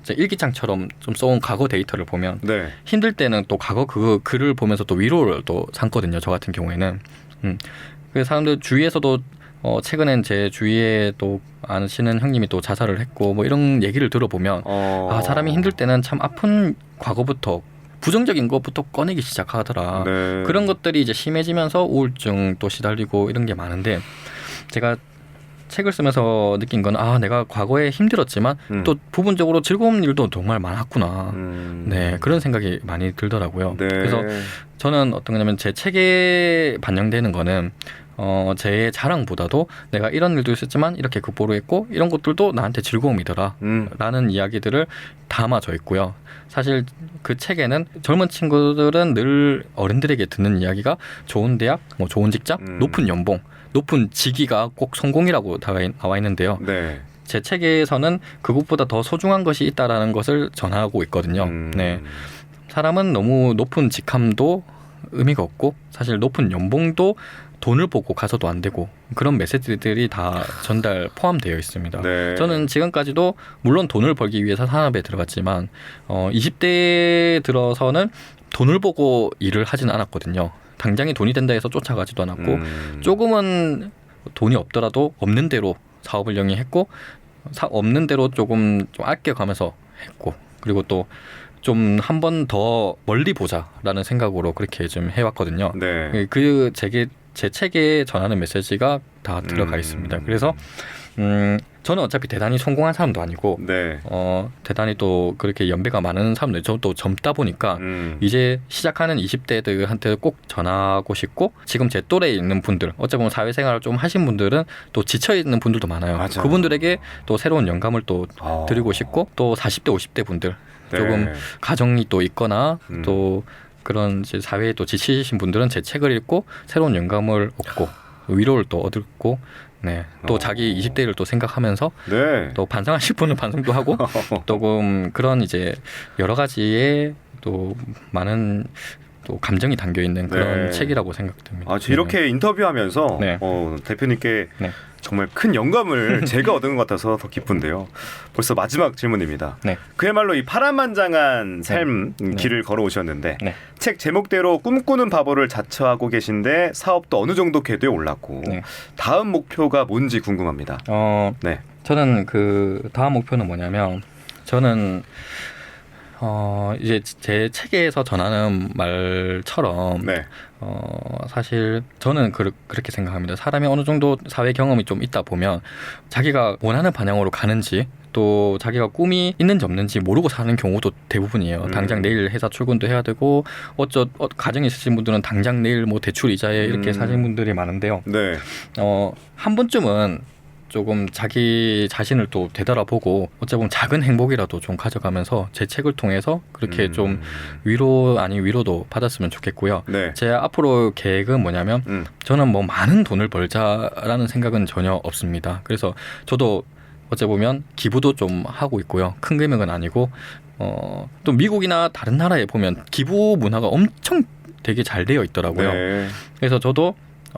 일기장처럼 좀 써온 과거 데이터를 보면 네. 힘들 때는 또 과거 그 글을 보면서 또 위로를 또 삼거든요. 저 같은 경우에는. 그 사람들 주위에서도 최근엔 제 주위에 또 아시는 형님이 또 자살을 했고 뭐 이런 얘기를 들어보면 사람이 힘들 때는 참 아픈 과거부터 부정적인 것부터 꺼내기 시작하더라. 네. 그런 것들이 이제 심해지면서 우울증 또 시달리고 이런 게 많은데 제가 책을 쓰면서 느낀 건 내가 과거에 힘들었지만 또 부분적으로 즐거운 일도 정말 많았구나. 네, 그런 생각이 많이 들더라고요. 네. 그래서 저는 어떤 거냐면 제 책에 반영되는 거는 제 자랑보다도 내가 이런 일도 있었지만 이렇게 극복을 했고 이런 것들도 나한테 즐거움이더라 라는 이야기들을 담아져 있고요. 사실 그 책에는 젊은 친구들은 늘 어른들에게 듣는 이야기가 좋은 대학, 뭐 좋은 직장, 높은 연봉, 높은 직위가 꼭 성공이라고 나와 있는데요. 네. 제 책에서는 그것보다 더 소중한 것이 있다라는 것을 전하고 있거든요. 네. 사람은 너무 높은 직함도 의미가 없고 사실 높은 연봉도 돈을 보고 가서도 안 되고 그런 메시지들이 다 포함되어 있습니다. 네. 저는 지금까지도 물론 돈을 벌기 위해서 산업에 들어갔지만 20대에 들어서는 돈을 보고 일을 하지는 않았거든요. 당장에 돈이 된다 해서 쫓아가지도 않았고 조금은 돈이 없더라도 없는 대로 사업을 영위했고 없는 대로 조금 좀 아껴가면서 했고 그리고 또 좀 한 번 더 멀리 보자라는 생각으로 그렇게 좀 해왔거든요. 네. 제 책에 전하는 메시지가 다 들어가 있습니다. 그래서 저는 어차피 대단히 성공한 사람도 아니고 네. 대단히 또 그렇게 연배가 많은 사람들 저도 젊다 보니까 이제 시작하는 20대들한테 꼭 전하고 싶고 지금 제 또래에 있는 분들 어찌 보면 사회생활을 좀 하신 분들은 또 지쳐있는 분들도 많아요. 맞아요. 그분들에게 또 새로운 영감을 또 드리고 싶고 또 40대 50대 분들 조금 네. 가정이 또 있거나 또 그런 이제 사회에 또 지치신 분들은 제 책을 읽고 새로운 영감을 얻고 위로를 또 얻고 네. 또 자기 20대를 또 생각하면서 네. 또 반성하실 분은 반성도 하고 조금 그런 이제 여러 가지의 또 많은 또 감정이 담겨 있는 그런 네. 책이라고 생각됩니다. 저 이렇게 인터뷰하면서 네. 대표님께 네. 정말 큰 영감을 제가 얻은 것 같아서 더 기쁜데요. 벌써 마지막 질문입니다. 네. 그야말로 이 파란만장한 삶 길을 걸어오셨는데 네. 책 제목대로 꿈꾸는 바보를 자처하고 계신데 사업도 어느 정도 궤도에 올랐고 네. 다음 목표가 뭔지 궁금합니다. 네. 저는 그 다음 목표는 뭐냐면 저는 이제 제 책에서 전하는 말처럼 네. 사실 저는 그렇게 생각합니다. 사람이 어느 정도 사회 경험이 좀 있다 보면 자기가 원하는 방향으로 가는지 또 자기가 꿈이 있는지 없는지 모르고 사는 경우도 대부분이에요. 당장 내일 회사 출근도 해야 되고 가정이 있으신 분들은 당장 내일 뭐 대출 이자에 이렇게 사시는 분들이 많은데요. 네. 한 번쯤은 조금 자기 자신을 또 되돌아보고 어찌 보면 작은 행복이라도 좀 가져가면서 제 책을 통해서 그렇게 좀 위로 아닌 위로도 받았으면 좋겠고요. 네. 제 앞으로 계획은 뭐냐면 저는 뭐 많은 돈을 벌자라는 생각은 전혀 없습니다. 그래서 저도 어찌 보면 기부도 좀 하고 있고요. 큰 금액은 아니고 또 미국이나 다른 나라에 보면 기부 문화가 엄청 되게 잘 되어 있더라고요. 네. 그래서 저도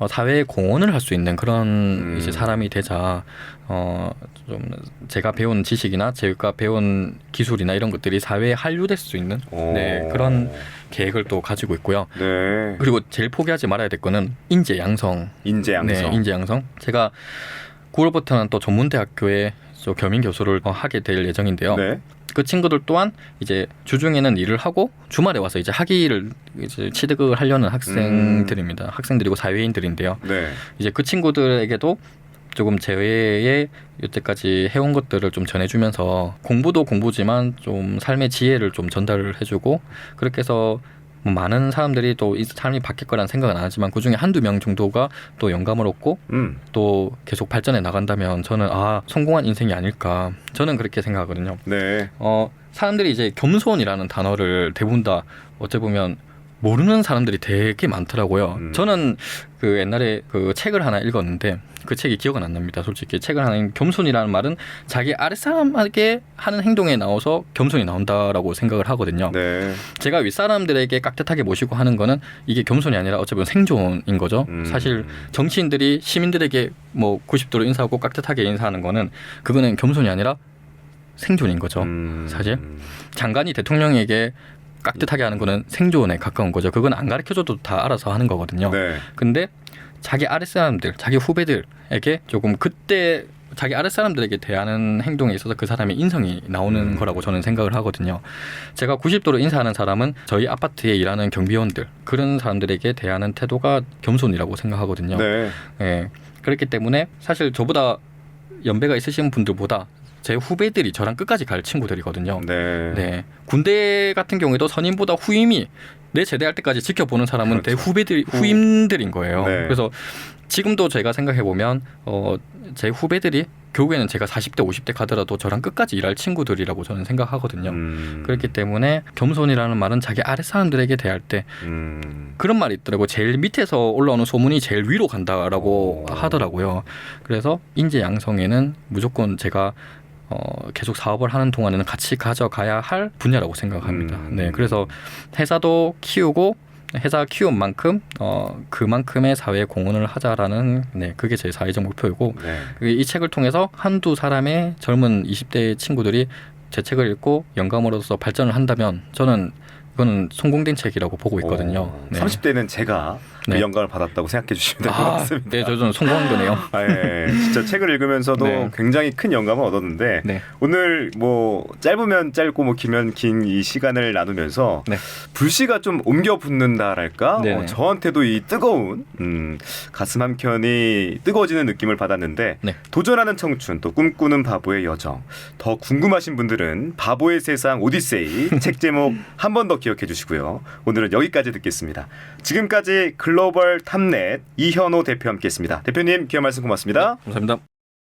사회에 공헌을 할 수 있는 그런 이제 사람이 되자 좀 제가 배운 지식이나 제가 배운 기술이나 이런 것들이 사회에 한류될 수 있는 네, 그런 계획을 또 가지고 있고요. 네. 그리고 제일 포기하지 말아야 될 거는 인재 양성. 인재 양성. 네, 인재 양성. 제가 9월부터는 또 전문대학교에 겸임 교수를 하게 될 예정인데요. 네. 그 친구들 또한 이제 주중에는 일을 하고 주말에 와서 이제 학위를 이제 취득을 하려는 학생들입니다. 학생들이고 사회인들인데요. 네. 이제 그 친구들에게도 조금 제 외에 여태까지 해온 것들을 좀 전해주면서 공부도 공부지만 좀 삶의 지혜를 좀 전달을 해주고 그렇게 해서 뭐 많은 사람들이 또 이 삶이 바뀔 거라는 생각은 안 하지만 그중에 한두 명 정도가 또 영감을 얻고 또 계속 발전해 나간다면 저는 성공한 인생이 아닐까 저는 그렇게 생각하거든요. 네. 사람들이 이제 겸손이라는 단어를 대부분 다 어찌 보면 모르는 사람들이 되게 많더라고요. 저는 그 옛날에 그 책을 하나 읽었는데 그 책이 기억은 안 납니다. 솔직히 책을 하나 겸손이라는 말은 자기 아랫사람에게 하는 행동에 나와서 겸손이 나온다라고 생각을 하거든요. 네. 제가 윗사람들에게 깍듯하게 모시고 하는 거는 이게 겸손이 아니라 어차피 생존인 거죠. 사실 정치인들이 시민들에게 뭐 90도로 인사하고 깍듯하게 인사하는 거는 그거는 겸손이 아니라 생존인 거죠. 사실 장관이 대통령에게 깍듯하게 하는 거는 생존에 가까운 거죠. 그건 안 가르쳐줘도 다 알아서 하는 거거든요. 네. 근데 자기 아랫사람들, 자기 후배들에게 조금 그때 자기 아랫사람들에게 대하는 행동에 있어서 그 사람의 인성이 나오는 거라고 저는 생각을 하거든요. 제가 90도로 인사하는 사람은 저희 아파트에 일하는 경비원들 그런 사람들에게 대하는 태도가 겸손이라고 생각하거든요. 네. 네. 그렇기 때문에 사실 저보다 연배가 있으신 분들보다 제 후배들이 저랑 끝까지 갈 친구들이거든요. 네. 네. 군대 같은 경우에도 선임보다 후임이 내 제대할 때까지 지켜보는 사람은 대 후임들인 거예요. 네. 그래서 지금도 제가 생각해 보면 제 후배들이 결국에는 제가 40대 50대 가더라도 저랑 끝까지 일할 친구들이라고 저는 생각하거든요. 그렇기 때문에 겸손이라는 말은 자기 아랫 사람들에게 대할 때 그런 말이 있더라고요. 제일 밑에서 올라오는 소문이 제일 위로 간다라고 하더라고요. 그래서 인재 양성에는 무조건 제가 계속 사업을 하는 동안에는 같이 가져가야 할 분야라고 생각합니다. 네, 그래서 회사도 키우고 회사 키운 만큼 그만큼의 사회에 공헌을 하자라는 그게 제 사회적 목표이고 네. 이 책을 통해서 한두 사람의 젊은 20대 친구들이 제 책을 읽고 영감을 얻어서 발전을 한다면 저는 이거는 성공된 책이라고 보고 있거든요. 네. 30대는 제가 네. 영감을 받았다고 생각해 주시면 될 것 같습니다. 네, 저는 성공한 거네요. 네, 진짜 책을 읽으면서도 네. 굉장히 큰 영감을 얻었는데 네. 오늘 뭐 짧으면 짧고 뭐 길면 긴 이 시간을 나누면서 네. 불씨가 좀 옮겨 붙는다랄까 저한테도 이 뜨거운 가슴 한켠이 뜨거워지는 느낌을 받았는데 네. 도전하는 청춘 또 꿈꾸는 바보의 여정 더 궁금하신 분들은 바보의 세상 오디세이 책 제목 한 번 더 기억해 주시고요. 오늘은 여기까지 듣겠습니다. 지금까지 글로벌 탐넷 이현호 대표와 함께했습니다. 대표님 귀한 말씀 고맙습니다. 감사합니다.